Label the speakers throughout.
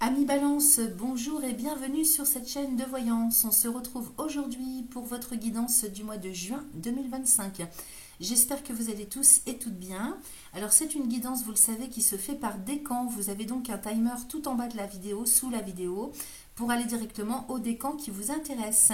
Speaker 1: Amis Balance, bonjour et bienvenue sur cette chaîne de voyance. On se retrouve aujourd'hui pour votre guidance du mois de juin 2025. J'espère que vous allez tous et toutes bien. Alors c'est une guidance, vous le savez, qui se fait par décan. Vous avez donc un timer tout en bas de la vidéo, sous la vidéo, pour aller directement au décan qui vous intéresse.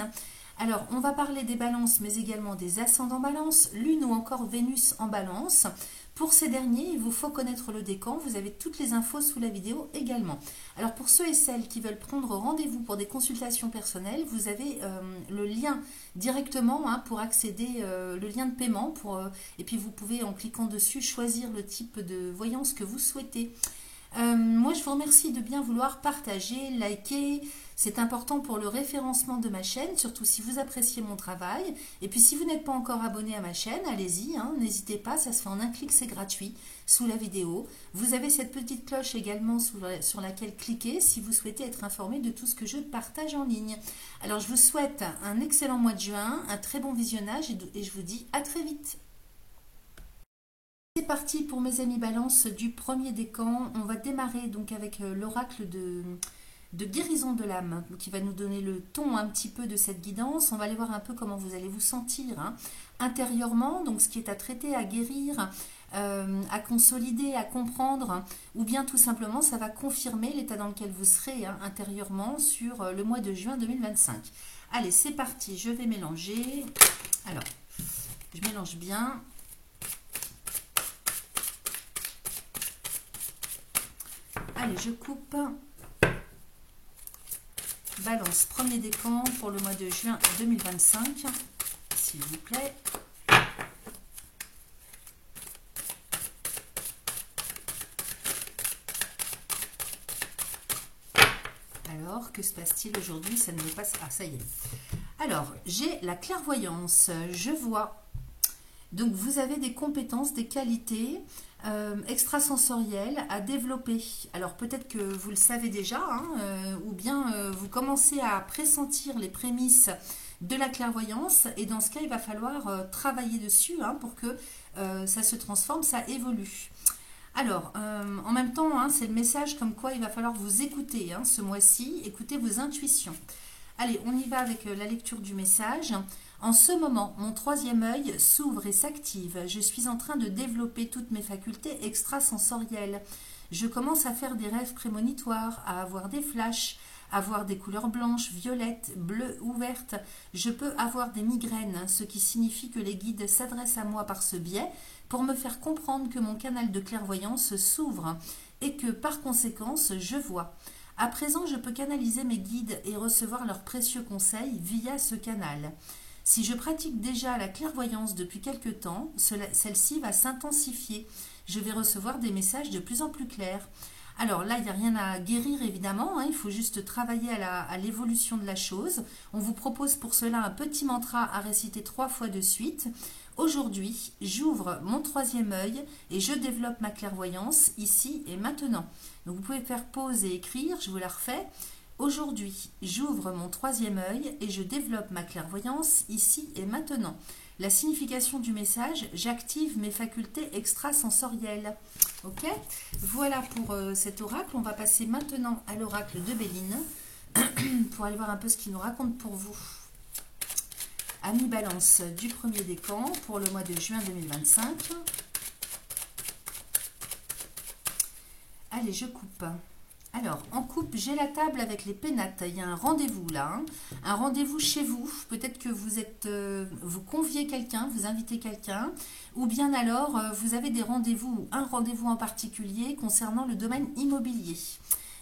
Speaker 1: Alors, on va parler des balances, mais également des ascendants balance, lune ou encore Vénus en balance. Pour ces derniers, il vous faut connaître le décan. Vous avez toutes les infos sous la vidéo également. Alors, pour ceux et celles qui veulent prendre rendez-vous pour des consultations personnelles, vous avez le lien directement pour accéder, le lien de paiement. Et puis, vous pouvez, en cliquant dessus, choisir le type de voyance que vous souhaitez. Moi, je vous remercie de bien vouloir partager, liker. C'est important pour le référencement de ma chaîne, surtout si vous appréciez mon travail. Et puis, si vous n'êtes pas encore abonné à ma chaîne, allez-y, n'hésitez pas, ça se fait en un clic, c'est gratuit, sous la vidéo. Vous avez cette petite cloche également sur laquelle cliquer si vous souhaitez être informé de tout ce que je partage en ligne. Alors, je vous souhaite un excellent mois de juin, un très bon visionnage et je vous dis à très vite. C'est parti pour mes amis Balance du premier décan. On va démarrer donc avec l'oracle de guérison de l'âme qui va nous donner le ton un petit peu de cette guidance. On va aller voir un peu comment vous allez vous sentir intérieurement, donc ce qui est à traiter, à guérir, à consolider, à comprendre, ou bien tout simplement ça va confirmer l'état dans lequel vous serez intérieurement sur le mois de juin 2025. Allez, c'est parti, je vais mélanger. Alors, je mélange bien. Allez, je coupe. Balance, premier décan pour le mois de juin 2025, s'il vous plaît. Alors, que se passe-t-il aujourd'hui? Ça ne me passe... Ah, ça y est. Alors, j'ai la clairvoyance. Je vois. Donc, vous avez des compétences, des qualités extrasensorielles à développer. Alors, peut-être que vous le savez déjà, ou bien vous commencez à pressentir les prémices de la clairvoyance. Et dans ce cas, il va falloir travailler dessus pour que ça se transforme, ça évolue. Alors, en même temps, c'est le message comme quoi il va falloir vous écouter ce mois-ci, écouter vos intuitions. Allez, on y va avec la lecture du message. En ce moment, mon troisième œil s'ouvre et s'active. Je suis en train de développer toutes mes facultés extrasensorielles. Je commence à faire des rêves prémonitoires, à avoir des flashs, à voir des couleurs blanches, violettes, bleues ou vertes. Je peux avoir des migraines, ce qui signifie que les guides s'adressent à moi par ce biais pour me faire comprendre que mon canal de clairvoyance s'ouvre et que par conséquence, je vois. À présent, je peux canaliser mes guides et recevoir leurs précieux conseils via ce canal. Si je pratique déjà la clairvoyance depuis quelque temps, celle-ci va s'intensifier. Je vais recevoir des messages de plus en plus clairs. Alors là, il n'y a rien à guérir évidemment, il faut juste travailler à l'évolution de la chose. On vous propose pour cela un petit mantra à réciter 3 fois de suite. Aujourd'hui, j'ouvre mon troisième œil et je développe ma clairvoyance ici et maintenant. Donc vous pouvez faire pause et écrire, je vous la refais. Aujourd'hui, j'ouvre mon troisième œil et je développe ma clairvoyance ici et maintenant. La signification du message, j'active mes facultés extrasensorielles. Ok? Voilà pour cet oracle. On va passer maintenant à l'oracle de Béline pour aller voir un peu ce qu'il nous raconte pour vous. Amis Balance du premier décan pour le mois de juin 2025. Allez, je coupe. Alors, en coupe, j'ai la table avec les pénates. Il y a un rendez-vous là, un rendez-vous chez vous. Peut-être que vous conviez quelqu'un, vous invitez quelqu'un, ou bien alors vous avez des rendez-vous, un rendez-vous en particulier concernant le domaine immobilier.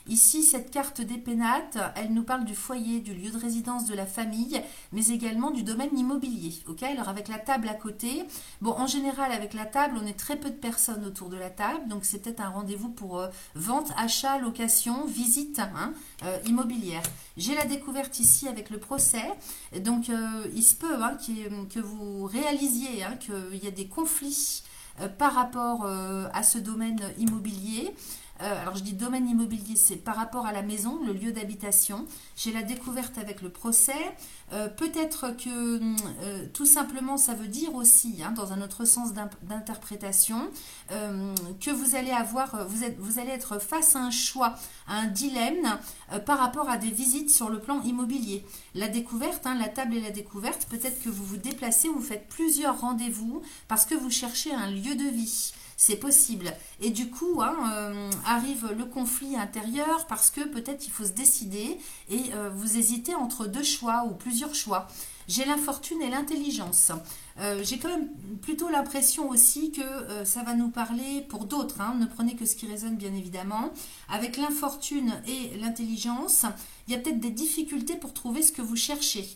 Speaker 1: Ici, cette carte des pénates, elle nous parle du foyer, du lieu de résidence de la famille, mais également du domaine immobilier. Ok, alors avec la table à côté, bon, en général, avec la table, on est très peu de personnes autour de la table, donc c'est peut-être un rendez-vous pour vente, achat, location, visite immobilière. J'ai la découverte ici avec le procès, donc il se peut que vous réalisiez qu'il y a des conflits par rapport à ce domaine immobilier. Alors je dis domaine immobilier, c'est par rapport à la maison, le lieu d'habitation. J'ai la découverte avec le procès. Peut-être que tout simplement ça veut dire aussi, hein, dans un autre sens d'interprétation, que vous allez avoir, vous allez être face à un choix, à un dilemme par rapport à des visites sur le plan immobilier. La découverte, hein, la table et la découverte, peut-être que vous vous déplacez, vous faites plusieurs rendez-vous parce que vous cherchez un lieu de vie. C'est possible. Et du coup, hein, arrive le conflit intérieur parce que peut-être il faut se décider et vous hésitez entre deux choix ou plusieurs choix. J'ai l'infortune et l'intelligence. J'ai quand même plutôt l'impression aussi que ça va nous parler pour d'autres. Hein, ne prenez que ce qui résonne bien évidemment. Avec l'infortune et l'intelligence, il y a peut-être des difficultés pour trouver ce que vous cherchez.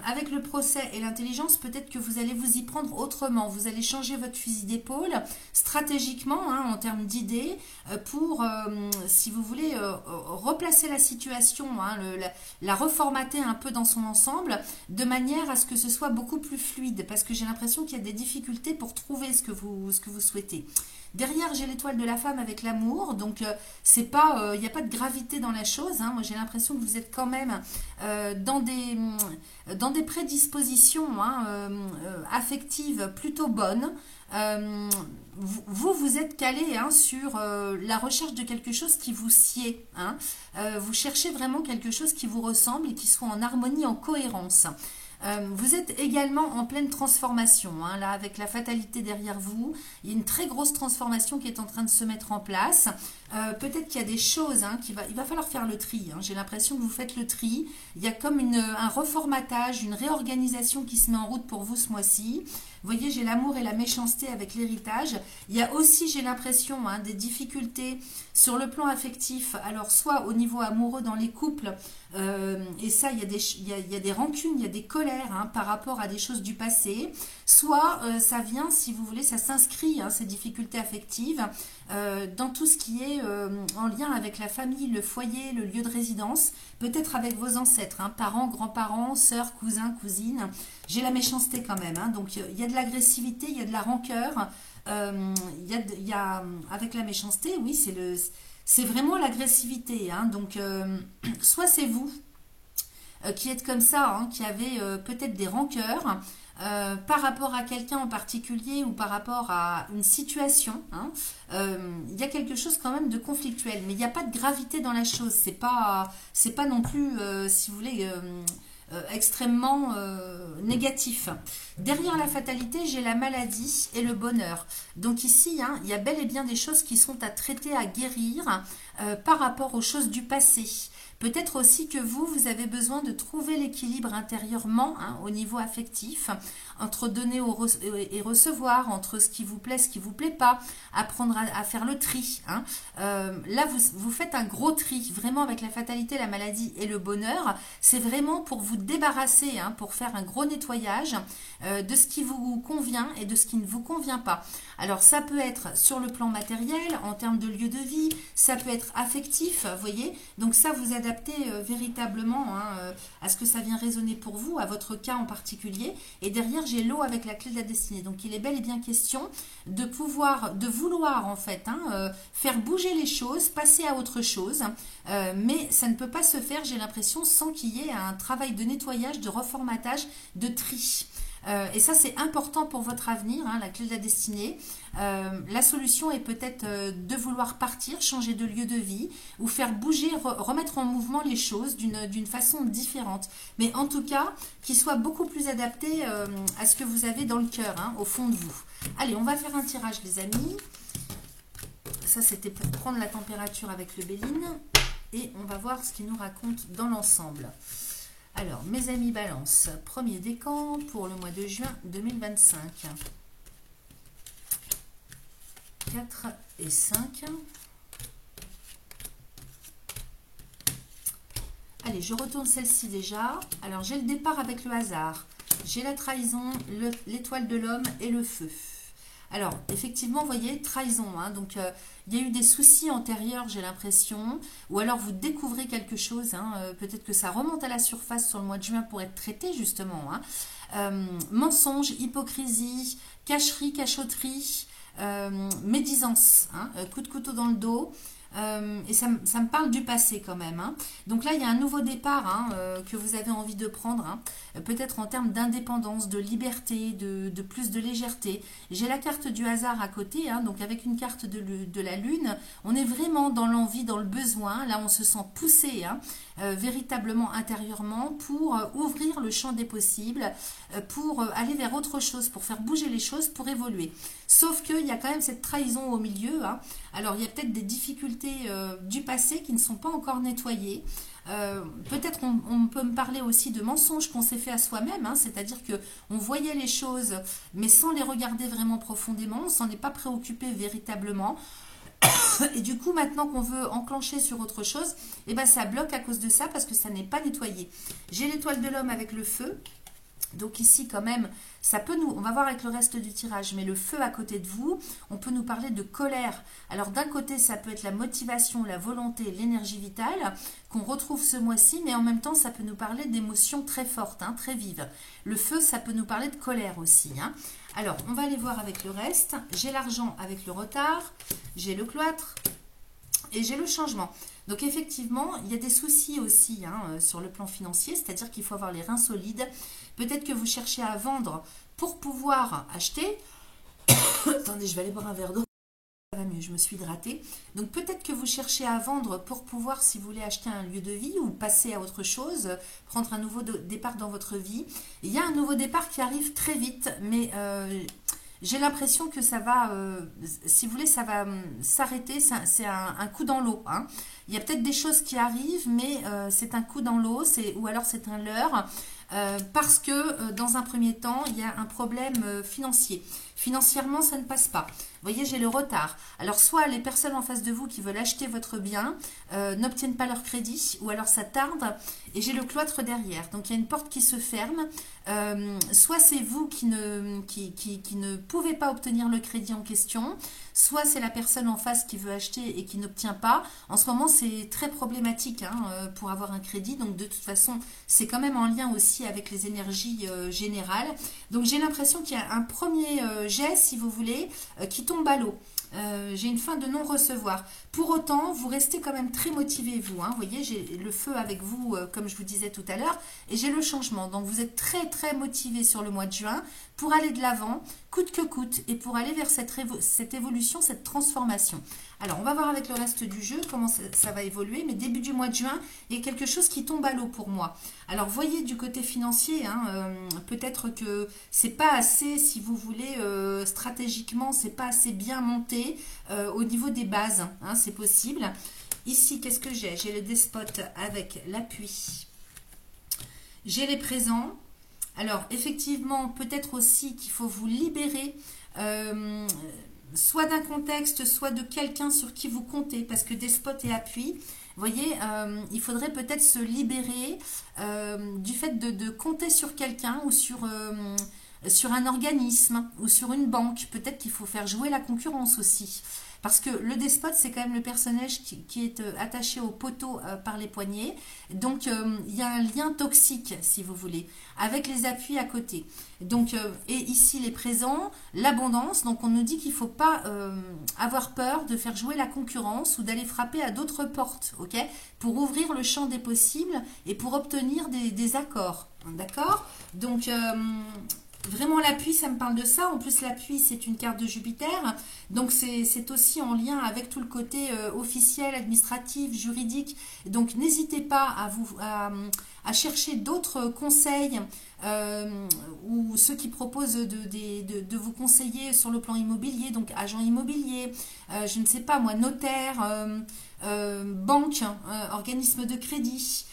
Speaker 1: Avec le procès et l'intelligence, peut-être que vous allez vous y prendre autrement. Vous allez changer votre fusil d'épaule stratégiquement, hein, en termes d'idées, pour, si vous voulez, replacer la situation, hein, la reformater un peu dans son ensemble, de manière à ce que ce soit beaucoup plus fluide, parce que j'ai l'impression qu'il y a des difficultés pour trouver ce que vous souhaitez. Derrière, j'ai l'étoile de la femme avec l'amour, donc c'est pas, il n'y a pas de gravité dans la chose. Hein. Moi, j'ai l'impression que vous êtes quand même dans des prédispositions, hein, affectives plutôt bonnes. Vous êtes calé, hein, sur la recherche de quelque chose qui vous sied. Hein. Vous cherchez vraiment quelque chose qui vous ressemble et qui soit en harmonie, en cohérence. Vous êtes également en pleine transformation, hein, là avec la fatalité derrière vous, il y a une très grosse transformation qui est en train de se mettre en place. Peut-être qu'il y a des choses, hein, il va falloir faire le tri, hein. J'ai l'impression que vous faites le tri, il y a comme un reformatage, une réorganisation qui se met en route pour vous ce mois-ci. Vous voyez, j'ai l'amour et la méchanceté avec l'héritage. Il y a aussi, j'ai l'impression, hein, des difficultés sur le plan affectif. Alors, soit au niveau amoureux dans les couples, et ça, il y a des rancunes, il y a des colères, hein, par rapport à des choses du passé. Soit ça vient, si vous voulez, ça s'inscrit, hein, ces difficultés affectives, dans tout ce qui est en lien avec la famille, le foyer, le lieu de résidence, peut-être avec vos ancêtres, hein, parents, grands-parents, sœurs, cousins, cousines. J'ai la méchanceté quand même, hein, donc il y a de l'agressivité, il y a de la rancœur, avec la méchanceté, oui, c'est vraiment l'agressivité, hein, donc soit c'est vous qui êtes comme ça, hein, qui avez peut-être des rancœurs, par rapport à quelqu'un en particulier ou par rapport à une situation, hein, il y a quelque chose quand même de conflictuel, mais il n'y a pas de gravité dans la chose, c'est pas non plus, si vous voulez, extrêmement négatif. Derrière la fatalité, j'ai la maladie et le bonheur. Donc ici, hein, il y a bel et bien des choses qui sont à traiter, à guérir par rapport aux choses du passé. Peut-être aussi que vous avez besoin de trouver l'équilibre intérieurement, hein, au niveau affectif, entre donner et recevoir, entre ce qui vous plaît, ce qui ne vous plaît pas, apprendre à faire le tri. Hein. Là, vous faites un gros tri, vraiment avec la fatalité, la maladie et le bonheur. C'est vraiment pour vous débarrasser, hein, pour faire un gros nettoyage de ce qui vous convient et de ce qui ne vous convient pas. Alors, ça peut être sur le plan matériel, en termes de lieu de vie, ça peut être affectif, vous voyez. Donc ça, vous adaptez véritablement, hein, à ce que ça vient résonner pour vous, à votre cas en particulier. Et derrière, j'ai l'eau avec la clé de la destinée. Donc il est bel et bien question de vouloir en fait, hein, faire bouger les choses, passer à autre chose. Mais ça ne peut pas se faire, j'ai l'impression, sans qu'il y ait un travail de nettoyage, de reformatage, de tri. Et ça, c'est important pour votre avenir, hein, la clé de la destinée. La solution est peut-être de vouloir partir, changer de lieu de vie, ou faire bouger, remettre en mouvement les choses d'une façon différente. Mais en tout cas, qui soit beaucoup plus adapté à ce que vous avez dans le cœur, hein, au fond de vous. Allez, on va faire un tirage, les amis. Ça, c'était pour prendre la température avec le Béline. Et on va voir ce qu'il nous raconte dans l'ensemble. Alors, mes amis Balance, premier décan pour le mois de juin 2025. 4 et 5. Allez, je retourne celle-ci déjà. Alors, j'ai le départ avec le hasard. J'ai la trahison, l'étoile de l'homme et le feu. Alors, effectivement, vous voyez, trahison. Hein, donc, il y a eu des soucis antérieurs, j'ai l'impression. Ou alors, vous découvrez quelque chose. Hein, peut-être que ça remonte à la surface sur le mois de juin pour être traité, justement. Hein. Mensonge, hypocrisie, cacherie, cachotterie. médisance, hein, coup de couteau dans le dos. Et ça me parle du passé quand même, hein. Donc là, il y a un nouveau départ, hein, que vous avez envie de prendre, hein. Peut-être en termes d'indépendance, de liberté, de plus de légèreté. J'ai la carte du hasard à côté, hein, donc avec une carte de la lune, on est vraiment dans l'envie, dans le besoin. Là, on se sent poussé, hein, véritablement intérieurement pour ouvrir le champ des possibles, pour aller vers autre chose, pour faire bouger les choses, pour évoluer. Sauf qu'il y a quand même cette trahison au milieu, hein. Alors, il y a peut-être des difficultés du passé qui ne sont pas encore nettoyées. Peut-être on peut me parler aussi de mensonges qu'on s'est fait à soi-même, hein, c'est-à-dire que on voyait les choses, mais sans les regarder vraiment profondément, on s'en est pas préoccupé véritablement. Et du coup, maintenant qu'on veut enclencher sur autre chose, eh ben, ça bloque à cause de ça parce que ça n'est pas nettoyé. J'ai l'étoile de l'homme avec le feu. Donc ici quand même, ça peut nous, on va voir avec le reste du tirage, mais le feu à côté de vous, on peut nous parler de colère. Alors d'un côté, ça peut être la motivation, la volonté, l'énergie vitale qu'on retrouve ce mois-ci, mais en même temps, ça peut nous parler d'émotions très fortes, hein, très vives. Le feu, ça peut nous parler de colère aussi, hein. Alors, on va aller voir avec le reste. J'ai l'argent avec le retard, j'ai le cloître et j'ai le changement. Donc effectivement, il y a des soucis aussi, hein, sur le plan financier, c'est-à-dire qu'il faut avoir les reins solides. Peut-être que vous cherchez à vendre pour pouvoir acheter. Attendez, je vais aller boire un verre d'eau. Ça va mieux, je me suis hydratée. Donc peut-être que vous cherchez à vendre pour pouvoir, si vous voulez, acheter un lieu de vie ou passer à autre chose, prendre un nouveau départ dans votre vie. Il y a un nouveau départ qui arrive très vite, mais j'ai l'impression que ça va, si vous voulez, ça va s'arrêter. C'est un coup dans l'eau, hein. Il y a peut-être des choses qui arrivent, mais c'est un coup dans l'eau, ou alors c'est un leurre. Parce que dans un premier temps, il y a un problème financier. Financièrement, ça ne passe pas. Vous voyez, j'ai le retard. Alors, soit les personnes en face de vous qui veulent acheter votre bien n'obtiennent pas leur crédit, ou alors ça tarde, et j'ai le cloître derrière. Donc, il y a une porte qui se ferme. Soit c'est vous qui ne pouvez pas obtenir le crédit en question, soit c'est la personne en face qui veut acheter et qui n'obtient pas. En ce moment, c'est très problématique, hein, pour avoir un crédit. Donc, de toute façon, c'est quand même en lien aussi avec les énergies générales. Donc, j'ai l'impression qu'il y a un premier jet, si vous voulez, qui tombe à l'eau. J'ai une fin de non-recevoir. Pour autant, vous restez quand même très motivé, vous, hein. Vous voyez, j'ai le feu avec vous, comme je vous disais tout à l'heure, et j'ai le changement. Donc, vous êtes très, très motivé sur le mois de juin pour aller de l'avant, coûte que coûte, et pour aller vers cette évolution, cette transformation. Alors, on va voir avec le reste du jeu comment ça va évoluer, mais début du mois de juin, il y a quelque chose qui tombe à l'eau pour moi. Alors, voyez du côté financier, hein, peut-être que c'est pas assez, si vous voulez, stratégiquement, c'est pas assez bien monté au niveau des bases, hein, c'est possible. Ici, qu'est-ce que j'ai? J'ai le despote avec l'appui. J'ai les présents. Alors, effectivement, peut-être aussi qu'il faut vous libérer soit d'un contexte, soit de quelqu'un sur qui vous comptez, parce que despote et appui, vous voyez, il faudrait peut-être se libérer du fait de compter sur quelqu'un ou sur un organisme ou sur une banque. Peut-être qu'il faut faire jouer la concurrence aussi. Parce que le despote, c'est quand même le personnage qui est attaché au poteau par les poignets. Donc, il y a un lien toxique, si vous voulez, avec les appuis à côté. Donc, et ici, les présents, l'abondance. Donc, on nous dit qu'il ne faut pas avoir peur de faire jouer la concurrence ou d'aller frapper à d'autres portes, ok, pour ouvrir le champ des possibles et pour obtenir des accords. D'accord? Donc, vraiment l'appui, ça me parle de ça. En plus, l'appui, c'est une carte de Jupiter. Donc, c'est aussi en lien avec tout le côté officiel, administratif, juridique. Donc, n'hésitez pas à chercher d'autres conseils ou ceux qui proposent de vous conseiller sur le plan immobilier. Donc, agent immobilier, je ne sais pas moi, notaire, banque, organisme de crédit.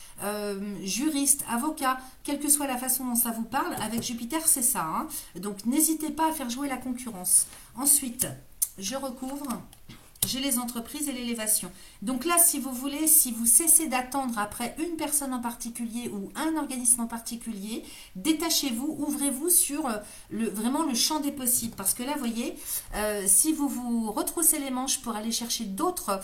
Speaker 1: Juriste, avocat, quelle que soit la façon dont ça vous parle, avec Jupiter c'est ça, hein. Donc n'hésitez pas à faire jouer la concurrence. Ensuite, je recouvre j'ai les entreprises et l'élévation. Donc là, si vous voulez, si vous cessez d'attendre après une personne en particulier ou un organisme en particulier, détachez-vous, ouvrez-vous sur vraiment le champ des possibles. Parce que là, vous voyez, si vous vous retroussez les manches pour aller chercher d'autres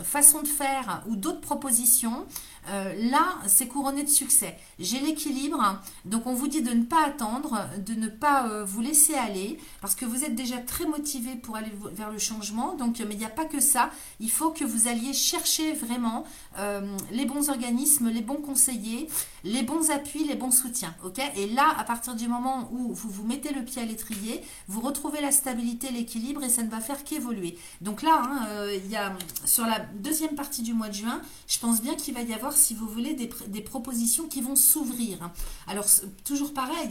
Speaker 1: façons de faire ou d'autres propositions, là, c'est couronné de succès. J'ai l'équilibre, donc on vous dit de ne pas attendre, de ne pas vous laisser aller, parce que vous êtes déjà très motivé pour aller vers le changement. Donc, mais il n'y a pas que ça. Il faut que vous alliez chercher vraiment les bons organismes, les bons conseillers, les bons appuis, les bons soutiens. Ok. Et là, à partir du moment où vous vous mettez le pied à l'étrier, vous retrouvez la stabilité, l'équilibre, et ça ne va faire qu'évoluer. Donc là, il y a sur la deuxième partie du mois de juin, je pense bien qu'il va y avoir, si vous voulez, des propositions qui vont s'ouvrir. Alors, toujours pareil,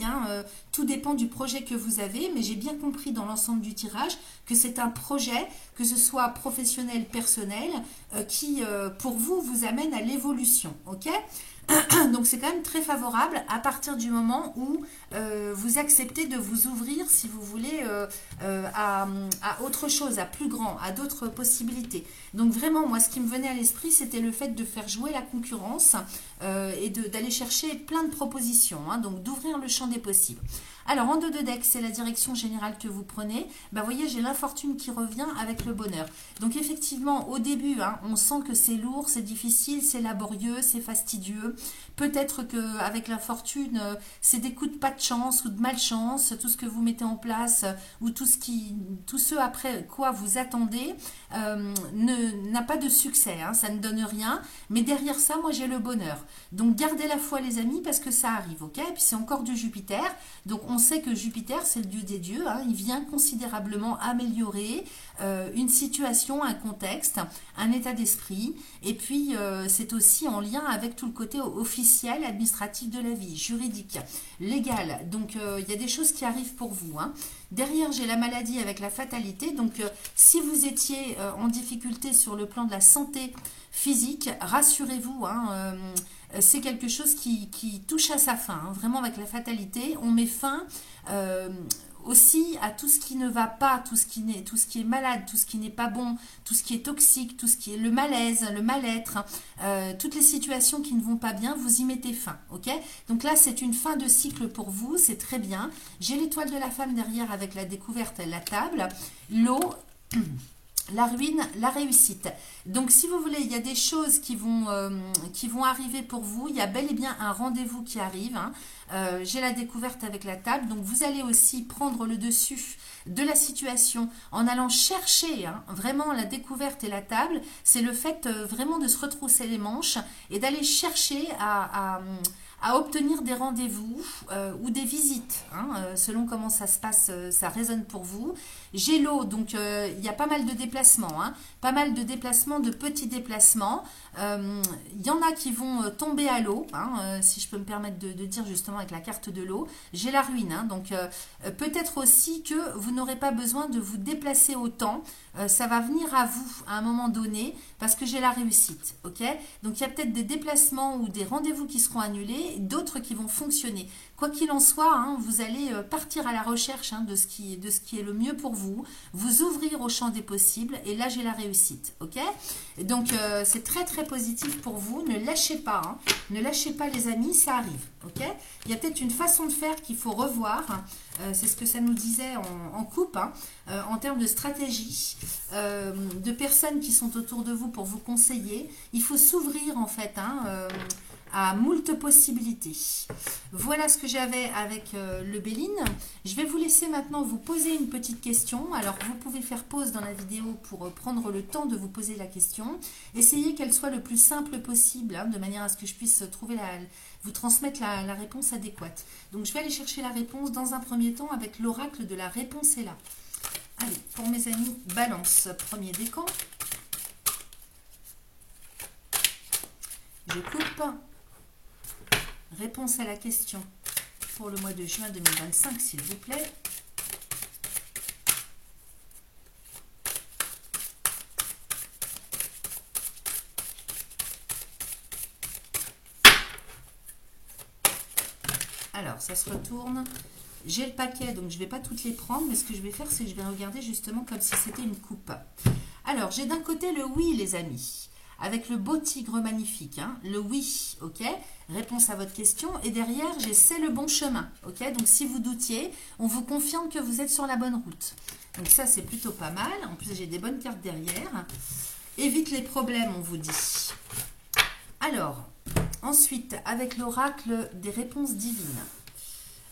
Speaker 1: tout dépend du projet que vous avez, mais j'ai bien compris dans l'ensemble du tirage que c'est un projet, que ce soit professionnel, personnel, qui, pour vous, vous amène à l'évolution. Ok ? Donc c'est quand même très favorable à partir du moment où vous acceptez de vous ouvrir, si vous voulez, à autre chose, à plus grand, à d'autres possibilités. Donc vraiment, moi, ce qui me venait à l'esprit, c'était le fait de faire jouer la concurrence et d'aller chercher plein de propositions, donc d'ouvrir le champ des possibles. Alors, en dos de deck, c'est la direction générale que vous prenez. Vous voyez, j'ai l'infortune qui revient avec le bonheur. Donc, effectivement, au début, on sent que c'est lourd, c'est difficile, c'est laborieux, c'est fastidieux. Peut-être qu'avec l'infortune, c'est des coups de pas de chance ou de malchance, tout ce que vous mettez en place ou tout ce après quoi vous attendez n'a pas de succès, ça ne donne rien. Mais derrière ça, moi, j'ai le bonheur. Donc, gardez la foi, les amis, parce que ça arrive, ok? Et puis, c'est encore du Jupiter. Donc, on sait que Jupiter, c'est le dieu des dieux. Il vient considérablement améliorer une situation, un contexte, un état d'esprit. Et puis, c'est aussi en lien avec tout le côté officiel, administratif de la vie, juridique, légal. Donc, il y a des choses qui arrivent pour vous. Derrière, j'ai la maladie avec la fatalité. Donc, si vous étiez en difficulté sur le plan de la santé physique, rassurez-vous, c'est quelque chose qui touche à sa fin. Vraiment, avec la fatalité, on met fin aussi à tout ce qui ne va pas, tout ce qui est malade, tout ce qui n'est pas bon, tout ce qui est toxique, tout ce qui est le malaise, le mal-être, toutes les situations qui ne vont pas bien, vous y mettez fin, ok? Donc là, c'est une fin de cycle pour vous, c'est très bien. J'ai l'étoile de la femme derrière avec la découverte, la table, l'eau, la ruine, la réussite. Donc, si vous voulez, il y a des choses qui vont arriver pour vous. Il y a bel et bien un rendez-vous qui arrive. J'ai la découverte avec la table. Donc, vous allez aussi prendre le dessus de la situation en allant chercher vraiment la découverte et la table. C'est le fait vraiment de se retrousser les manches et d'aller chercher à obtenir des rendez-vous ou des visites, selon comment ça se passe, ça résonne pour vous. J'ai l'eau, donc il y a pas mal de déplacements, pas mal de déplacements, de petits déplacements. Il y en a qui vont tomber à l'eau, si je peux me permettre de dire justement avec la carte de l'eau. J'ai la ruine, donc peut-être aussi que vous n'aurez pas besoin de vous déplacer autant. Ça va venir à vous à un moment donné parce que j'ai la réussite, ok? Donc il y a peut-être des déplacements ou des rendez-vous qui seront annulés, d'autres qui vont fonctionner. Quoi qu'il en soit, vous allez partir à la recherche de ce qui est le mieux pour vous, vous ouvrir au champ des possibles, et là j'ai la réussite, ok? Donc c'est très très positif pour vous, ne lâchez pas, ne lâchez pas les amis, ça arrive, ok? Il y a peut-être une façon de faire qu'il faut revoir, c'est ce que ça nous disait en coupe, en termes de stratégie, de personnes qui sont autour de vous pour vous conseiller. Il faut s'ouvrir en fait, à moult possibilités. Voilà ce que j'avais avec le Béline. Je vais vous laisser maintenant vous poser une petite question. Alors, vous pouvez faire pause dans la vidéo pour prendre le temps de vous poser la question. Essayez qu'elle soit le plus simple possible, de manière à ce que je puisse vous transmettre la réponse adéquate. Donc, je vais aller chercher la réponse dans un premier temps avec l'oracle de la réponse est là. Allez, pour mes amis, balance, premier décan. Je coupe. Réponse à la question pour le mois de juin 2025, s'il vous plaît. Alors, ça se retourne. J'ai le paquet, donc je ne vais pas toutes les prendre, mais ce que je vais faire, c'est que je vais regarder justement comme si c'était une coupe. Alors, j'ai d'un côté le oui, les amis, avec le beau tigre magnifique, hein, le oui, ok, réponse à votre question. Et derrière, j'ai c'est le bon chemin, ok. Donc, si vous doutiez, on vous confirme que vous êtes sur la bonne route. Donc, ça, c'est plutôt pas mal. En plus, j'ai des bonnes cartes derrière. Évite les problèmes, on vous dit. Alors, ensuite, avec l'oracle des réponses divines.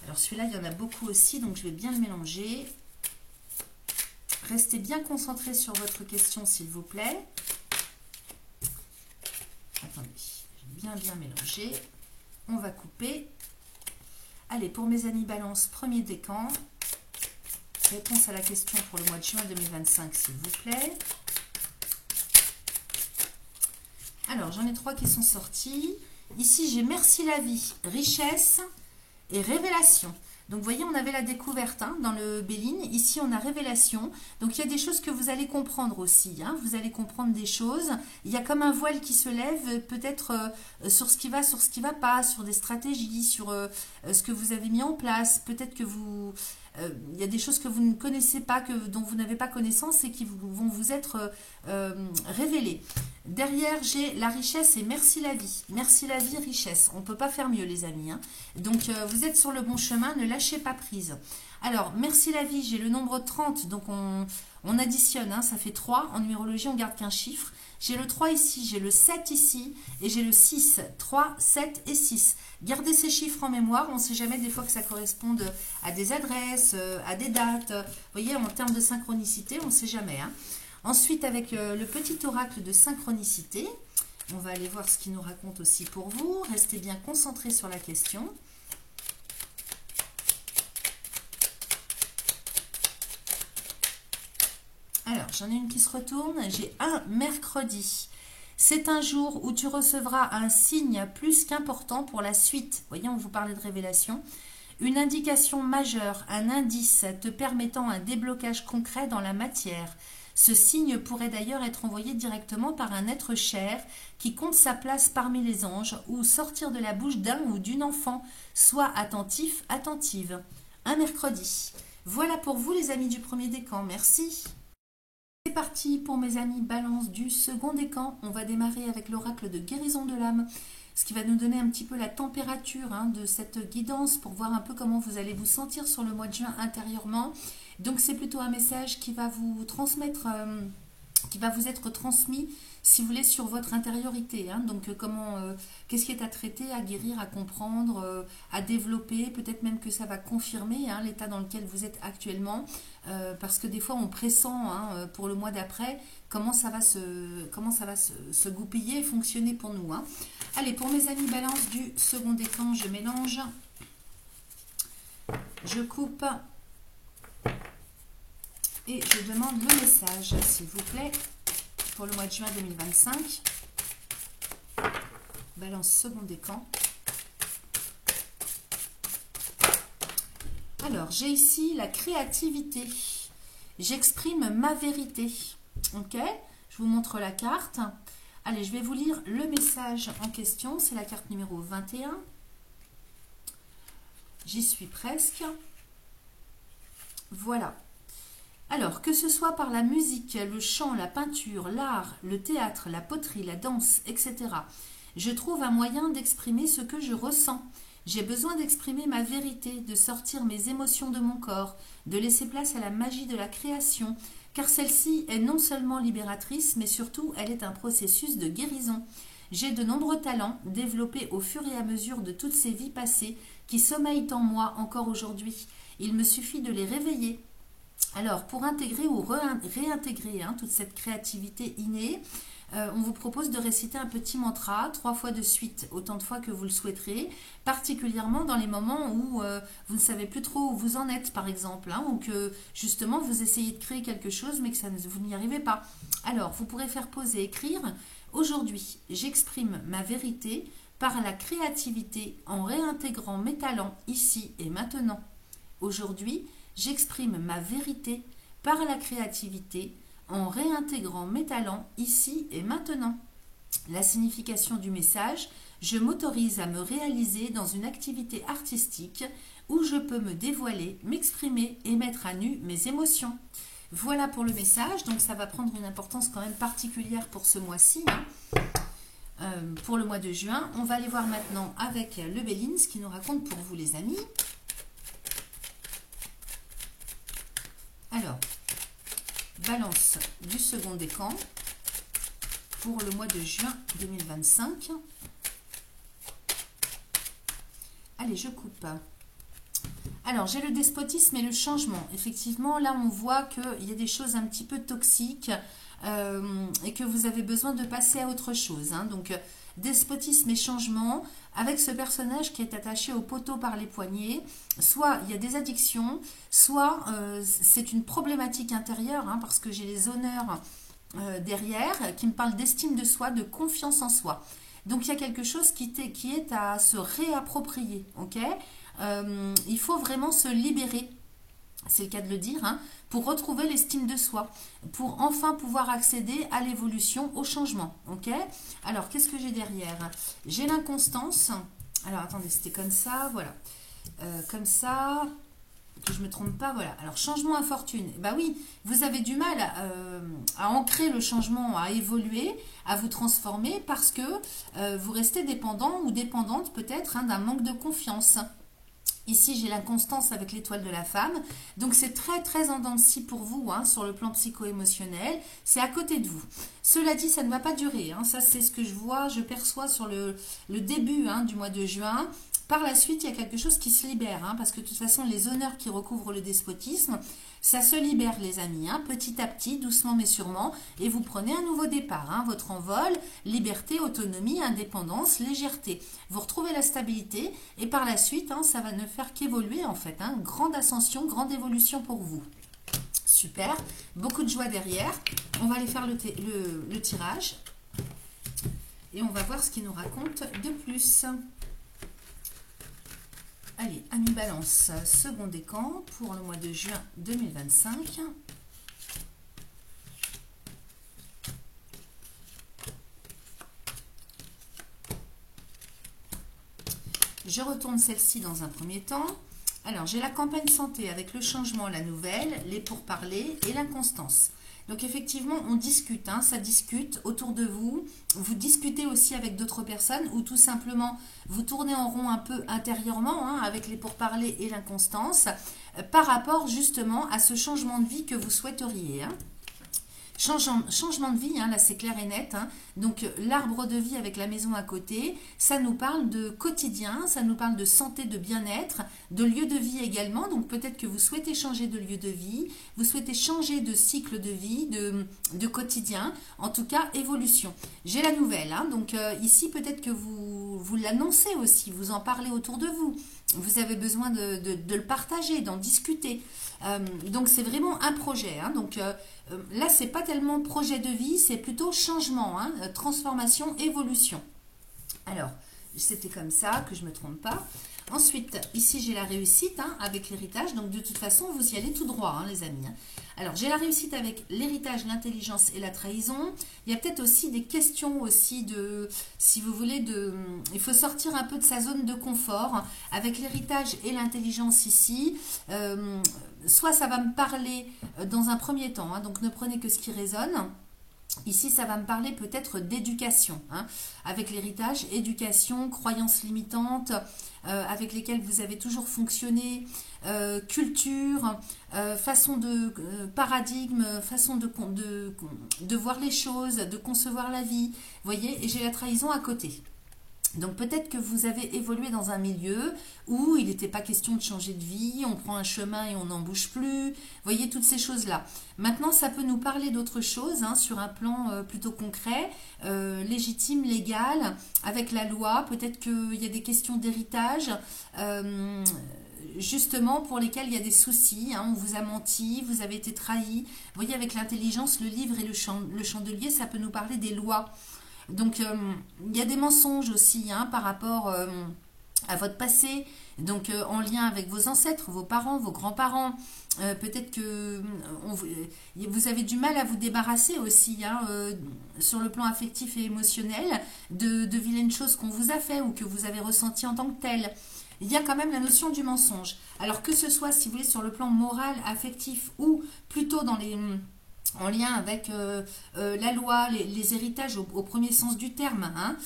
Speaker 1: Alors, celui-là, il y en a beaucoup aussi, donc je vais bien le mélanger. Restez bien concentrés sur votre question, s'il vous plaît. Attendez, je vais bien mélanger. On va couper. Allez, pour mes amis balance, premier décan. Réponse à la question pour le mois de juin 2025, s'il vous plaît. Alors, j'en ai 3 qui sont sortis. Ici, j'ai merci la vie, richesse et révélation. Donc, vous voyez, on avait la découverte hein, dans le Béline. Ici, on a révélation. Donc, il y a des choses que vous allez comprendre aussi. Hein. Vous allez comprendre des choses. Il y a comme un voile qui se lève, peut-être sur ce qui va pas, sur des stratégies, sur ce que vous avez mis en place. Peut-être que il y a des choses que vous ne connaissez pas, dont vous n'avez pas connaissance et qui vont vous être révélées. Derrière, j'ai la richesse et merci la vie. Merci la vie, richesse. On ne peut pas faire mieux, les amis. Hein. Donc, vous êtes sur le bon chemin, ne lâchez pas prise. Alors, merci la vie, j'ai le nombre 30, donc on additionne, hein, ça fait 3. En numérologie, on garde qu'un chiffre. J'ai le 3 ici, j'ai le 7 ici, et j'ai le 6. 3, 7 et 6. Gardez ces chiffres en mémoire, on ne sait jamais des fois que ça corresponde à des adresses, à des dates. Vous voyez, en termes de synchronicité, on ne sait jamais. Hein. Ensuite, avec le petit oracle de synchronicité, on va aller voir ce qu'il nous raconte aussi pour vous. Restez bien concentrés sur la question. Alors, j'en ai une qui se retourne. J'ai un mercredi. C'est un jour où tu recevras un signe plus qu'important pour la suite. Vous voyez, on vous parlait de révélation. Une indication majeure, un indice te permettant un déblocage concret dans la matière. Ce signe pourrait d'ailleurs être envoyé directement par un être cher qui compte sa place parmi les anges ou sortir de la bouche d'un ou d'une enfant. Sois attentif, attentive. Un mercredi. Voilà pour vous les amis du premier décan. Merci. C'est parti pour mes amis balance du second décan. On va démarrer avec l'oracle de guérison de l'âme, ce qui va nous donner un petit peu la température hein, de cette guidance pour voir un peu comment vous allez vous sentir sur le mois de juin intérieurement. Donc c'est plutôt un message qui va vous transmettre, qui va vous être transmis, si vous voulez, sur votre intériorité. Hein. Donc qu'est-ce qui est à traiter, à guérir, à comprendre, à développer. Peut-être même que ça va confirmer hein, l'état dans lequel vous êtes actuellement. Parce que des fois on pressent hein, pour le mois d'après comment ça va se goupiller et fonctionner pour nous. Hein. Allez, pour mes amis balance du second décan, je mélange. Je coupe. Et je demande le message, s'il vous plaît, pour le mois de juin 2025. Balance second décan. Alors, j'ai ici la créativité. J'exprime ma vérité. Ok, je vous montre la carte. Allez, je vais vous lire le message en question. C'est la carte numéro 21. J'y suis presque. Voilà. Alors, que ce soit par la musique, le chant, la peinture, l'art, le théâtre, la poterie, la danse, etc., je trouve un moyen d'exprimer ce que je ressens. J'ai besoin d'exprimer ma vérité, de sortir mes émotions de mon corps, de laisser place à la magie de la création, car celle-ci est non seulement libératrice, mais surtout elle est un processus de guérison. J'ai de nombreux talents développés au fur et à mesure de toutes ces vies passées qui sommeillent en moi encore aujourd'hui. Il me suffit de les réveiller. Alors, pour intégrer ou réintégrer hein, toute cette créativité innée, on vous propose de réciter un petit mantra 3 fois de suite, autant de fois que vous le souhaiterez, particulièrement dans les moments où vous ne savez plus trop où vous en êtes, par exemple, hein, ou que justement vous essayez de créer quelque chose mais que vous n'y arrivez pas. Alors, vous pourrez faire pause et écrire « Aujourd'hui, j'exprime ma vérité par la créativité en réintégrant mes talents ici et maintenant. Aujourd'hui, j'exprime ma vérité par la créativité en réintégrant mes talents ici et maintenant. La signification du message, je m'autorise à me réaliser dans une activité artistique où je peux me dévoiler, m'exprimer et mettre à nu mes émotions. Voilà pour le message. Donc ça va prendre une importance quand même particulière pour ce mois-ci, hein. Pour le mois de juin. On va aller voir maintenant avec le Béline ce qu'il nous raconte pour vous les amis. Alors, Balance du second décan pour le mois de juin 2025. Allez, je coupe. Alors, j'ai le despotisme et le changement. Effectivement, là, on voit qu'il y a des choses un petit peu toxiques et que vous avez besoin de passer à autre chose, hein. Donc, despotisme et changement avec ce personnage qui est attaché au poteau par les poignets. Soit il y a des addictions, soit c'est une problématique intérieure, hein, parce que j'ai les honneurs derrière qui me parlent d'estime de soi, de confiance en soi. Donc, il y a quelque chose qui est à se réapproprier, ok. Il faut vraiment se libérer, c'est le cas de le dire, hein, pour retrouver l'estime de soi, pour enfin pouvoir accéder à l'évolution, au changement. Ok. Alors, qu'est-ce que j'ai derrière? J'ai l'inconstance. Alors, attendez, c'était comme ça, voilà. Comme ça, que je ne me trompe pas, voilà. Alors, changement à fortune. Bah oui, vous avez du mal à ancrer le changement, à évoluer, à vous transformer, parce que vous restez dépendant ou dépendante peut-être, hein, d'un manque de confiance. Ici, j'ai l'inconstance avec l'étoile de la femme. Donc, c'est très, très en dents de scie pour vous, hein, sur le plan psycho-émotionnel. C'est à côté de vous. Cela dit, ça ne va pas durer, hein. Ça, c'est ce que je vois, je perçois sur le début, hein, du mois de juin. Par la suite, il y a quelque chose qui se libère, hein, parce que de toute façon, les honneurs qui recouvrent le despotisme, ça se libère, les amis, hein, petit à petit, doucement mais sûrement, et vous prenez un nouveau départ, hein, votre envol, liberté, autonomie, indépendance, légèreté. Vous retrouvez la stabilité, et par la suite, hein, ça va ne faire qu'évoluer, en fait, hein, grande ascension, grande évolution pour vous. Super, beaucoup de joie derrière. On va aller faire le tirage, et on va voir ce qu'il nous raconte de plus. Allez, Ami Balance, second décan pour le mois de juin 2025. Je retourne celle-ci dans un premier temps. Alors, j'ai la campagne santé avec le changement, la nouvelle, les pourparlers et l'inconstance. Donc, effectivement, on discute, hein, ça discute autour de vous. Vous discutez aussi avec d'autres personnes ou tout simplement, vous tournez en rond un peu intérieurement, hein, avec les pourparlers et l'inconstance par rapport justement à ce changement de vie que vous souhaiteriez, hein. Changement de vie, hein, là c'est clair et net, hein. Donc l'arbre de vie avec la maison à côté, ça nous parle de quotidien, ça nous parle de santé, de bien-être, de lieu de vie également. Donc peut-être que vous souhaitez changer de lieu de vie, vous souhaitez changer de cycle de vie, de quotidien, en tout cas évolution. J'ai la nouvelle, hein, donc ici peut-être que vous l'annoncez aussi, vous en parlez autour de vous. Vous avez besoin de le partager, d'en discuter. Donc c'est vraiment un projet, hein. Donc là c'est pas tellement projet de vie, c'est plutôt changement, hein, transformation, évolution. Alors c'était comme ça, que je ne me trompe pas. Ensuite, ici j'ai la réussite, hein, avec l'héritage. Donc de toute façon, vous y allez tout droit, hein, les amis, hein. Alors j'ai la réussite avec l'héritage, l'intelligence et la trahison. Il y a peut-être aussi des questions aussi de, si vous voulez, il faut sortir un peu de sa zone de confort. Avec l'héritage et l'intelligence ici, soit ça va me parler dans un premier temps, hein, donc ne prenez que ce qui résonne. Ici, ça va me parler peut-être d'éducation, hein, avec l'héritage, éducation, croyances limitantes, avec lesquelles vous avez toujours fonctionné, culture, façon de paradigme, façon de voir les choses, de concevoir la vie. Vous voyez, et j'ai la trahison à côté. Donc peut-être que vous avez évolué dans un milieu où il n'était pas question de changer de vie, on prend un chemin et on n'en bouge plus, vous voyez toutes ces choses-là. Maintenant, ça peut nous parler d'autre chose, hein, sur un plan plutôt concret, légitime, légal, avec la loi. Peut-être qu'il y a des questions d'héritage, justement pour lesquelles il y a des soucis, hein, on vous a menti, vous avez été trahi. Vous voyez, avec l'intelligence, le livre et le chandelier, ça peut nous parler des lois. Donc, il y a des mensonges aussi, hein, par rapport à votre passé, donc en lien avec vos ancêtres, vos parents, vos grands-parents. Peut-être que vous avez du mal à vous débarrasser aussi, hein, sur le plan affectif et émotionnel de vilaines choses qu'on vous a fait ou que vous avez ressenties en tant que telles. il y a quand même la notion du mensonge. Alors que ce soit, si vous voulez, sur le plan moral, affectif ou plutôt en lien avec la loi, les héritages au premier sens du terme. Hein.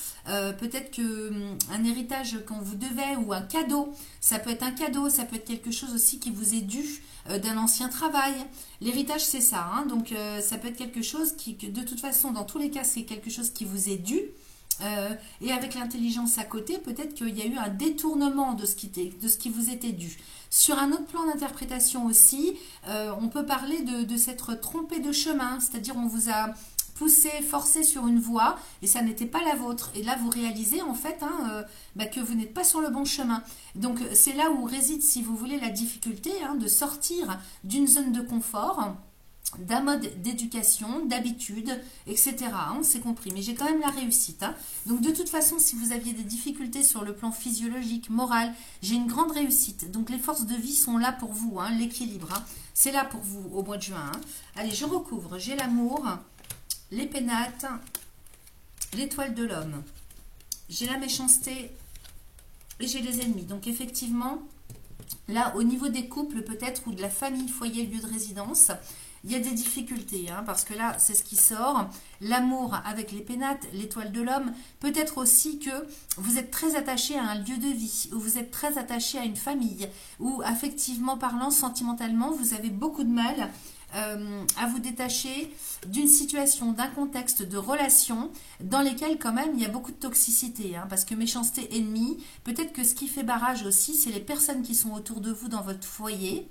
Speaker 1: Peut-être qu'un héritage qu'on vous devait ou un cadeau, ça peut être un cadeau, ça peut être quelque chose aussi qui vous est dû d'un ancien travail. L'héritage, c'est ça. Hein. Donc, ça peut être quelque chose que de toute façon, dans tous les cas, c'est quelque chose qui vous est dû. Et avec l'intelligence à côté, peut-être qu'il y a eu un détournement de ce qui vous était dû. Sur un autre plan d'interprétation aussi, on peut parler de s'être trompé de chemin, c'est-à-dire on vous a poussé, forcé sur une voie et ça n'était pas la vôtre. Et là, vous réalisez en fait que vous n'êtes pas sur le bon chemin. Donc, c'est là où réside, si vous voulez, la difficulté de sortir d'une zone de confort, d'un mode d'éducation, d'habitude, etc. On s'est compris, mais j'ai quand même la réussite. Hein. Donc de toute façon, si vous aviez des difficultés sur le plan physiologique, moral, j'ai une grande réussite. Donc les forces de vie sont là pour vous, hein, l'équilibre. Hein. C'est là pour vous au mois de juin. Hein. Allez, je recouvre. J'ai l'amour, les pénates, l'étoile de l'homme. J'ai la méchanceté et j'ai les ennemis. Donc effectivement, là, au niveau des couples peut-être, ou de la famille, foyer, lieu de résidence, il y a des difficultés, hein, parce que là, c'est ce qui sort. L'amour avec les pénates, l'étoile de l'homme. Peut-être aussi que vous êtes très attaché à un lieu de vie, ou vous êtes très attaché à une famille, ou affectivement parlant, sentimentalement, vous avez beaucoup de mal à vous détacher d'une situation, d'un contexte de relation dans lesquels quand même il y a beaucoup de toxicité, hein, parce que méchanceté, ennemi, peut-être que ce qui fait barrage aussi, c'est les personnes qui sont autour de vous dans votre foyer,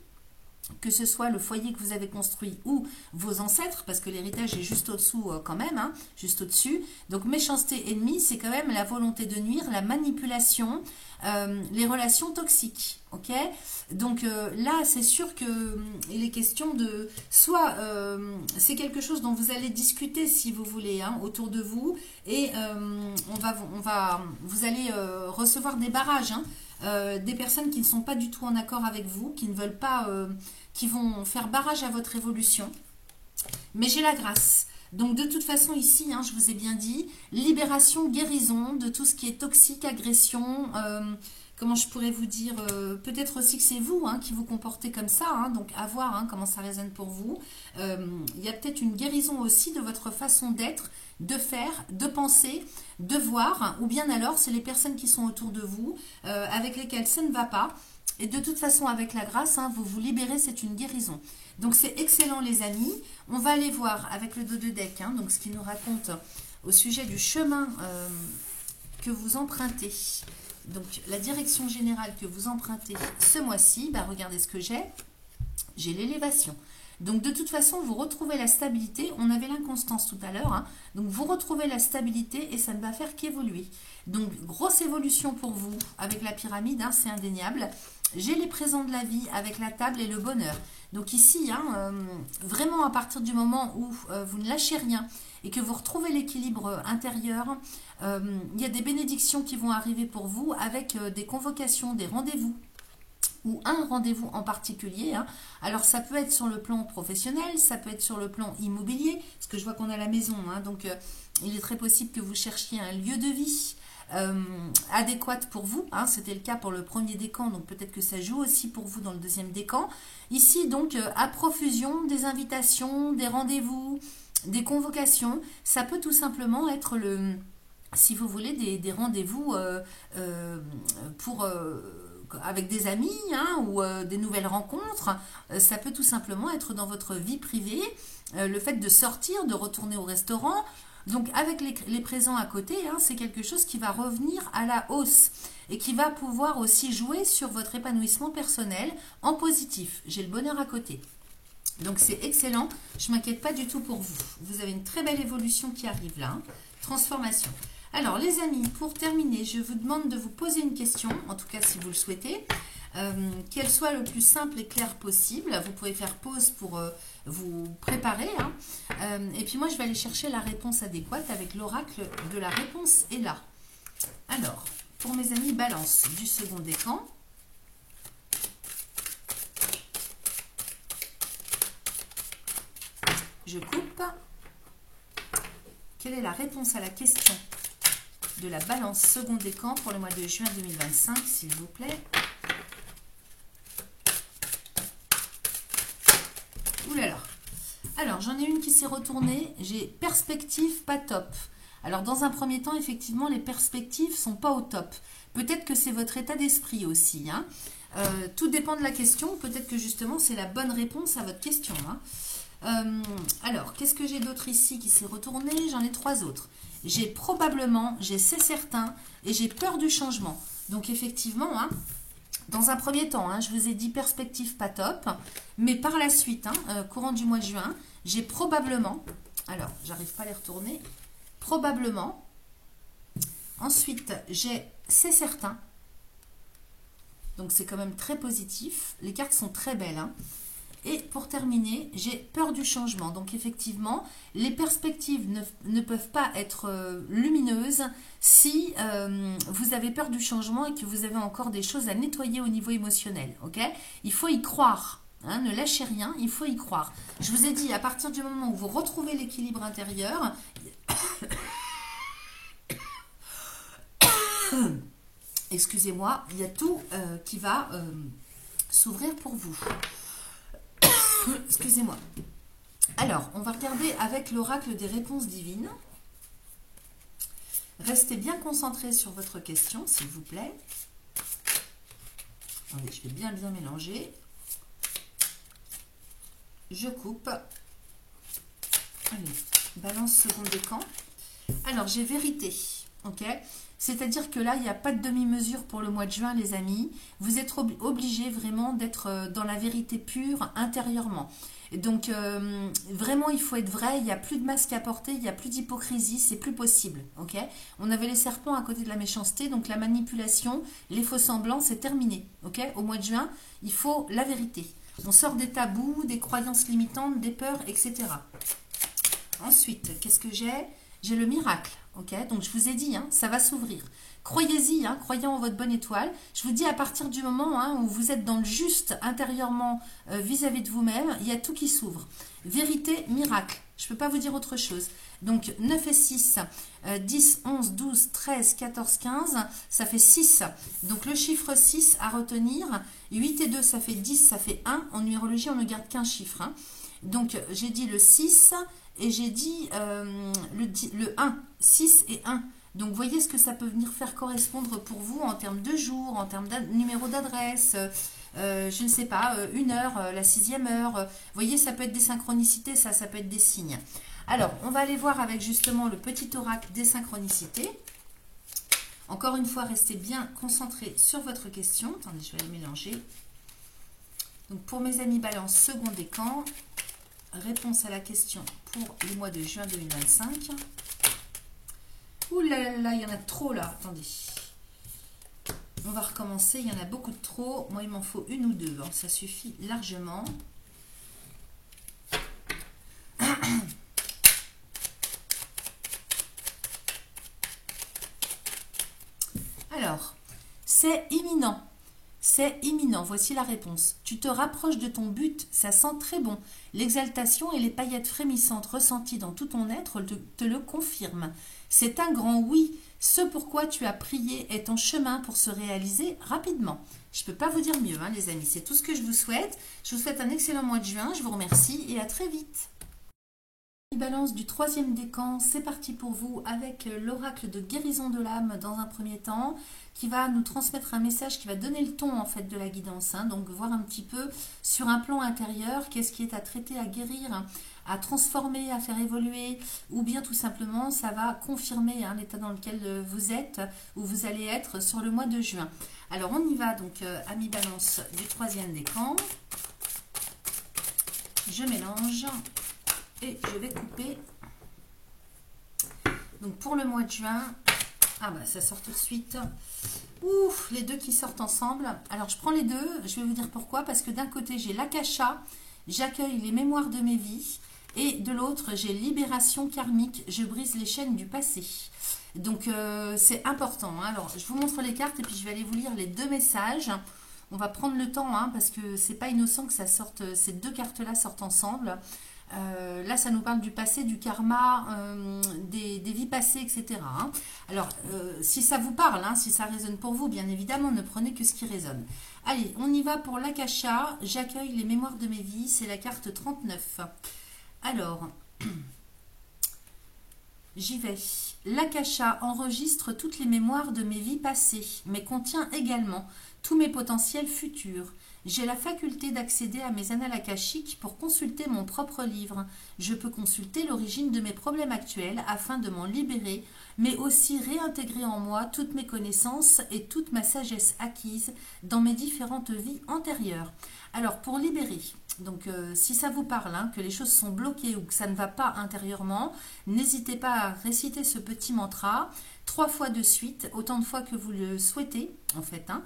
Speaker 1: que ce soit le foyer que vous avez construit ou vos ancêtres, parce que l'héritage est juste au-dessous quand même, hein, juste au-dessus. Donc méchanceté, ennemi, c'est quand même la volonté de nuire, la manipulation, les relations toxiques. Ok. Donc là, c'est sûr que il est question de soit c'est quelque chose dont vous allez discuter si vous voulez hein, autour de vous et vous allez recevoir des barrages. Hein, des personnes qui ne sont pas du tout en accord avec vous, qui ne veulent pas, qui vont faire barrage à votre évolution. Mais j'ai la grâce. Donc de toute façon ici, hein, je vous ai bien dit, libération, guérison de tout ce qui est toxique, agression, comment je pourrais vous dire, peut-être aussi que c'est vous hein, qui vous comportez comme ça, hein, donc à voir hein, comment ça résonne pour vous. Il y a peut-être une guérison aussi de votre façon d'être, de faire, de penser, de voir, ou bien alors c'est les personnes qui sont autour de vous, avec lesquelles ça ne va pas. Et de toute façon, avec la grâce, hein, vous vous libérez, c'est une guérison. Donc c'est excellent les amis. On va aller voir avec le dos de deck, hein, donc ce qu'il nous raconte au sujet du chemin que vous empruntez. Donc la direction générale que vous empruntez ce mois-ci, bah, regardez ce que j'ai. J'ai l'élévation. Donc de toute façon, vous retrouvez la stabilité. On avait l'inconstance tout à l'heure. Hein. Donc vous retrouvez la stabilité et ça ne va faire qu'évoluer. Donc grosse évolution pour vous avec la pyramide, hein, c'est indéniable. J'ai les présents de la vie avec la table et le bonheur. Donc ici, hein, vraiment à partir du moment où vous ne lâchez rien et que vous retrouvez l'équilibre intérieur, il y a des bénédictions qui vont arriver pour vous avec des convocations, des rendez-vous ou un rendez-vous en particulier. Hein. Alors ça peut être sur le plan professionnel, ça peut être sur le plan immobilier, parce que je vois qu'on a la maison, hein, donc il est très possible que vous cherchiez un lieu de vie adéquate pour vous, hein, c'était le cas pour le premier décan, donc peut-être que ça joue aussi pour vous dans le deuxième décan. Ici donc à profusion, des invitations, des rendez-vous, des convocations, ça peut tout simplement être si vous voulez, des rendez-vous pour avec des amis hein, ou des nouvelles rencontres, ça peut tout simplement être dans votre vie privée, le fait de sortir, de retourner au restaurant. Donc avec les présents à côté, hein, c'est quelque chose qui va revenir à la hausse et qui va pouvoir aussi jouer sur votre épanouissement personnel en positif. J'ai le bonheur à côté. Donc c'est excellent, je ne m'inquiète pas du tout pour vous. Vous avez une très belle évolution qui arrive là, hein. Transformation. Alors les amis, pour terminer, je vous demande de vous poser une question, en tout cas si vous le souhaitez, qu'elle soit le plus simple et clair possible. Vous pouvez faire pause pour vous préparer. Hein. Et puis moi, je vais aller chercher la réponse adéquate avec l'oracle de la réponse est là. Alors, pour mes amis Balance du second décan, je coupe. Quelle est la réponse à la question de la balance second décan pour le mois de juin 2025, s'il vous plaît. Ouh là là. Alors, j'en ai une qui s'est retournée. J'ai perspective pas top. Alors, dans un premier temps, effectivement, les perspectives sont pas au top. Peut-être que c'est votre état d'esprit aussi. Hein. Tout dépend de la question. Peut-être que justement, c'est la bonne réponse à votre question. Hein. Alors, qu'est-ce que j'ai d'autre ici qui s'est retourné? J'en ai 3 autres. J'ai probablement, j'ai c'est certain et j'ai peur du changement. Donc, effectivement, hein, dans un premier temps, hein, je vous ai dit perspective pas top. Mais par la suite, hein, courant du mois de juin, j'ai probablement, alors, j'arrive pas à les retourner, probablement. Ensuite, j'ai c'est certain. Donc, c'est quand même très positif. Les cartes sont très belles. Hein. Et pour terminer, j'ai peur du changement. Donc, effectivement, les perspectives ne peuvent pas être lumineuses si vous avez peur du changement et que vous avez encore des choses à nettoyer au niveau émotionnel. Ok? Il faut y croire. Hein, ne lâchez rien, il faut y croire. Je vous ai dit, à partir du moment où vous retrouvez l'équilibre intérieur, excusez-moi, il y a tout qui va s'ouvrir pour vous. Excusez-moi. Alors, on va regarder avec l'oracle des réponses divines. Restez bien concentrés sur votre question, s'il vous plaît. Attendez, je vais bien mélanger. Je coupe. Allez, balance second décan. Alors, j'ai vérité. Ok? C'est-à-dire que là, il n'y a pas de demi-mesure pour le mois de juin, les amis. Vous êtes obligés vraiment d'être dans la vérité pure intérieurement. Et donc, vraiment, il faut être vrai. Il n'y a plus de masque à porter, il n'y a plus d'hypocrisie, c'est plus possible. Ok? On avait les serpents à côté de la méchanceté, donc la manipulation, les faux semblants, c'est terminé. Ok? Au mois de juin, il faut la vérité. On sort des tabous, des croyances limitantes, des peurs, etc. Ensuite, qu'est-ce que j'ai? J'ai le miracle. Ok, donc je vous ai dit, hein, ça va s'ouvrir. Croyez-y, hein, croyez en votre bonne étoile. Je vous dis, à partir du moment hein, où vous êtes dans le juste intérieurement vis-à-vis de vous-même, il y a tout qui s'ouvre. Vérité, miracle. Je ne peux pas vous dire autre chose. Donc 9 et 6, 10, 11, 12, 13, 14, 15, ça fait 6. Donc le chiffre 6 à retenir. 8 et 2, ça fait 10, ça fait 1. En numérologie, on ne garde qu'un chiffre. Hein. Donc j'ai dit le 6 et j'ai dit le 1. 6 et 1. Donc, voyez ce que ça peut venir faire correspondre pour vous en termes de jours, en termes de numéro d'adresse, je ne sais pas, 1 heure, la 6e heure. Vous voyez, ça peut être des synchronicités, ça peut être des signes. Alors, on va aller voir avec justement le petit oracle des synchronicités. Encore une fois, restez bien concentrés sur votre question. Attendez, je vais les mélanger. Donc, pour mes amis balance second décan, réponse à la question pour le mois de juin 2025. Ouh là là, il y en a trop là. Attendez. On va recommencer. Il y en a beaucoup de trop. Moi, il m'en faut 1 ou 2. Hein. Ça suffit largement. Alors, c'est imminent. C'est imminent. Voici la réponse. Tu te rapproches de ton but. Ça sent très bon. L'exaltation et les paillettes frémissantes ressenties dans tout ton être te le confirment. C'est un grand oui. Ce pourquoi tu as prié est en chemin pour se réaliser rapidement. Je ne peux pas vous dire mieux, hein, les amis. C'est tout ce que je vous souhaite. Je vous souhaite un excellent mois de juin. Je vous remercie et à très vite. Balance du 3e décan, c'est parti pour vous avec l'oracle de guérison de l'âme dans un premier temps qui va nous transmettre un message qui va donner le ton en fait de la guidance, hein, donc voir un petit peu sur un plan intérieur qu'est-ce qui est à traiter, à guérir, à transformer, à faire évoluer ou bien tout simplement ça va confirmer hein, l'état dans lequel vous êtes ou vous allez être sur le mois de juin. Alors on y va donc amis balance du 3e décan, je mélange. Et je vais couper. Donc pour le mois de juin, ah bah ça sort tout de suite. Ouf, les deux qui sortent ensemble. Alors je prends les deux, je vais vous dire pourquoi. Parce que d'un côté j'ai l'Akasha, j'accueille les mémoires de mes vies. Et de l'autre j'ai libération karmique, je brise les chaînes du passé. Donc c'est important. Hein. Alors je vous montre les cartes et puis je vais aller vous lire les deux messages. On va prendre le temps hein, parce que c'est pas innocent que ça sorte, ces deux cartes-là sortent ensemble. Là, ça nous parle du passé, du karma, des vies passées, etc. hein. Alors, si ça vous parle, hein, si ça résonne pour vous, bien évidemment, ne prenez que ce qui résonne. Allez, on y va pour l'Akasha. J'accueille les mémoires de mes vies. C'est la carte 39. Alors, j'y vais. L'Akasha enregistre toutes les mémoires de mes vies passées, mais contient également tous mes potentiels futurs. J'ai la faculté d'accéder à mes annales akashiques pour consulter mon propre livre. Je peux consulter l'origine de mes problèmes actuels afin de m'en libérer, mais aussi réintégrer en moi toutes mes connaissances et toute ma sagesse acquise dans mes différentes vies antérieures. Alors, pour libérer, donc si ça vous parle, hein, que les choses sont bloquées ou que ça ne va pas intérieurement, n'hésitez pas à réciter ce petit mantra 3 fois de suite, autant de fois que vous le souhaitez, en fait. Hein.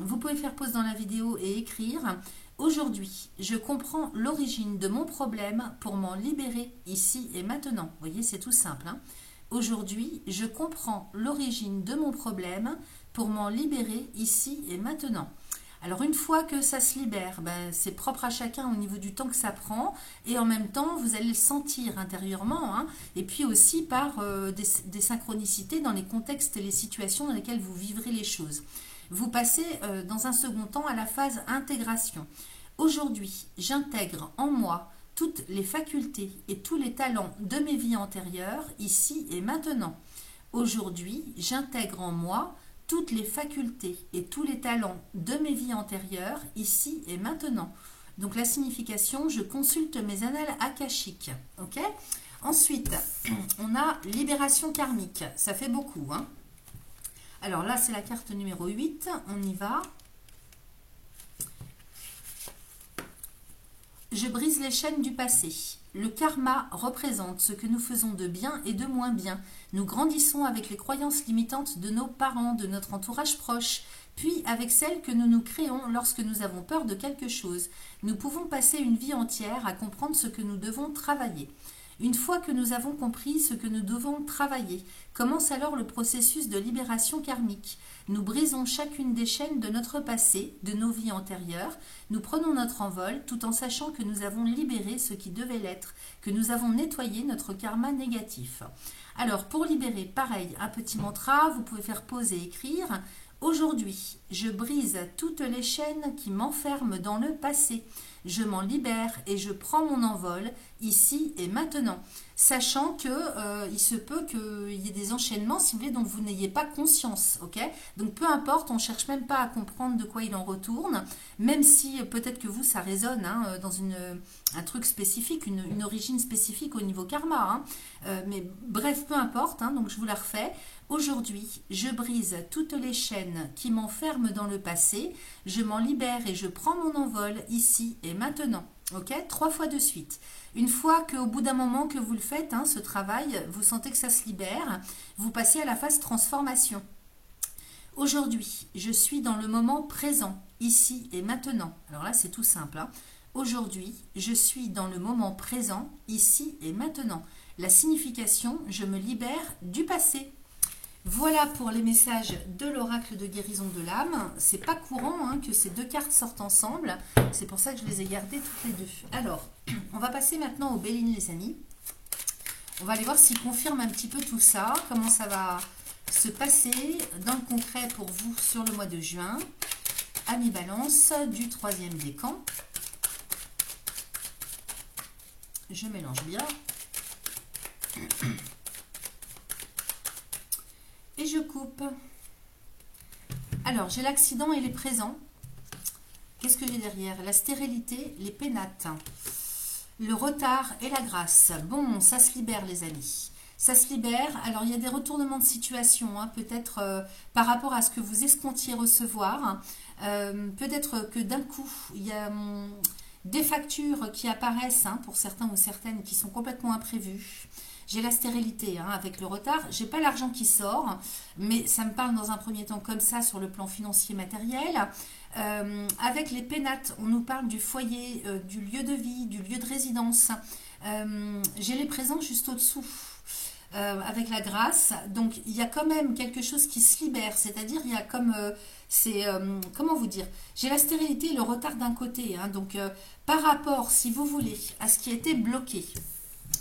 Speaker 1: Vous pouvez faire pause dans la vidéo et écrire. Aujourd'hui, je comprends l'origine de mon problème pour m'en libérer ici et maintenant. Vous voyez, c'est tout simple. Hein. Aujourd'hui, je comprends l'origine de mon problème pour m'en libérer ici et maintenant. Alors une fois que ça se libère, ben, c'est propre à chacun au niveau du temps que ça prend et en même temps vous allez le sentir intérieurement hein, et puis aussi par des synchronicités dans les contextes et les situations dans lesquelles vous vivrez les choses. Vous passez dans un second temps à la phase intégration. Aujourd'hui, j'intègre en moi toutes les facultés et tous les talents de mes vies antérieures, ici et maintenant. Aujourd'hui, j'intègre en moi toutes les facultés et tous les talents de mes vies antérieures, ici et maintenant. Donc la signification, je consulte mes annales akashiques. Ok ? Ensuite, on a libération karmique. Ça fait beaucoup. Hein. Alors là, c'est la carte numéro 8. On y va. Je brise les chaînes du passé. Le karma représente ce que nous faisons de bien et de moins bien. Nous grandissons avec les croyances limitantes de nos parents, de notre entourage proche, puis avec celles que nous nous créons lorsque nous avons peur de quelque chose. Nous pouvons passer une vie entière à comprendre ce que nous devons travailler. Une fois que nous avons compris ce que nous devons travailler, commence alors le processus de libération karmique. Nous brisons chacune des chaînes de notre passé, de nos vies antérieures. Nous prenons notre envol tout en sachant que nous avons libéré ce qui devait l'être, que nous avons nettoyé notre karma négatif. Alors, pour libérer, pareil, un petit mantra, vous pouvez faire pause et écrire. Aujourd'hui, je brise toutes les chaînes qui m'enferment dans le passé. Je m'en libère et je prends mon envol ici et maintenant. Sachant que il se peut qu'il y ait des enchaînements, si vous voulez, dont vous n'ayez pas conscience. Ok ? Donc peu importe, on ne cherche même pas à comprendre de quoi il en retourne, même si peut-être que vous, ça résonne hein, dans un truc spécifique, une origine spécifique au niveau karma. Hein. Mais bref, peu importe, hein, donc je vous la refais. Aujourd'hui, je brise toutes les chaînes qui m'enferment dans le passé, je m'en libère et je prends mon envol ici et maintenant. Ok, 3 fois de suite. Une fois qu'au bout d'un moment que vous le faites, hein, ce travail, vous sentez que ça se libère, vous passez à la phase transformation. Aujourd'hui, je suis dans le moment présent, ici et maintenant. Alors là, c'est tout simple. Hein. Aujourd'hui, je suis dans le moment présent, ici et maintenant. La signification, je me libère du passé. Voilà pour les messages de l'oracle de guérison de l'âme. C'est pas courant hein, que ces deux cartes sortent ensemble. C'est pour ça que je les ai gardées toutes les deux. Alors, on va passer maintenant au Béline, les amis. On va aller voir s'il confirme un petit peu tout ça. Comment ça va se passer dans le concret pour vous sur le mois de juin. Amis Balance du 3e décan. Je mélange bien. Et je coupe. Alors, j'ai l'accident et les présents. Qu'est-ce que j'ai derrière? La stérilité, les pénates, le retard et la grâce. Bon, ça se libère, les amis. Ça se libère. Alors, il y a des retournements de situation, hein, peut-être par rapport à ce que vous escomptiez recevoir. Peut-être que d'un coup, il y a des factures qui apparaissent, hein, pour certains ou certaines, qui sont complètement imprévues. J'ai la stérilité hein, avec le retard. J'ai pas l'argent qui sort, mais ça me parle dans un premier temps comme ça sur le plan financier matériel. Avec les pénates, on nous parle du foyer, du lieu de vie, du lieu de résidence. J'ai les présents juste au-dessous. avec la grâce. Donc il y a quand même quelque chose qui se libère, c'est-à-dire il y a comme comment vous dire, j'ai la stérilité et le retard d'un côté, hein. Donc par rapport, si vous voulez, à ce qui était bloqué,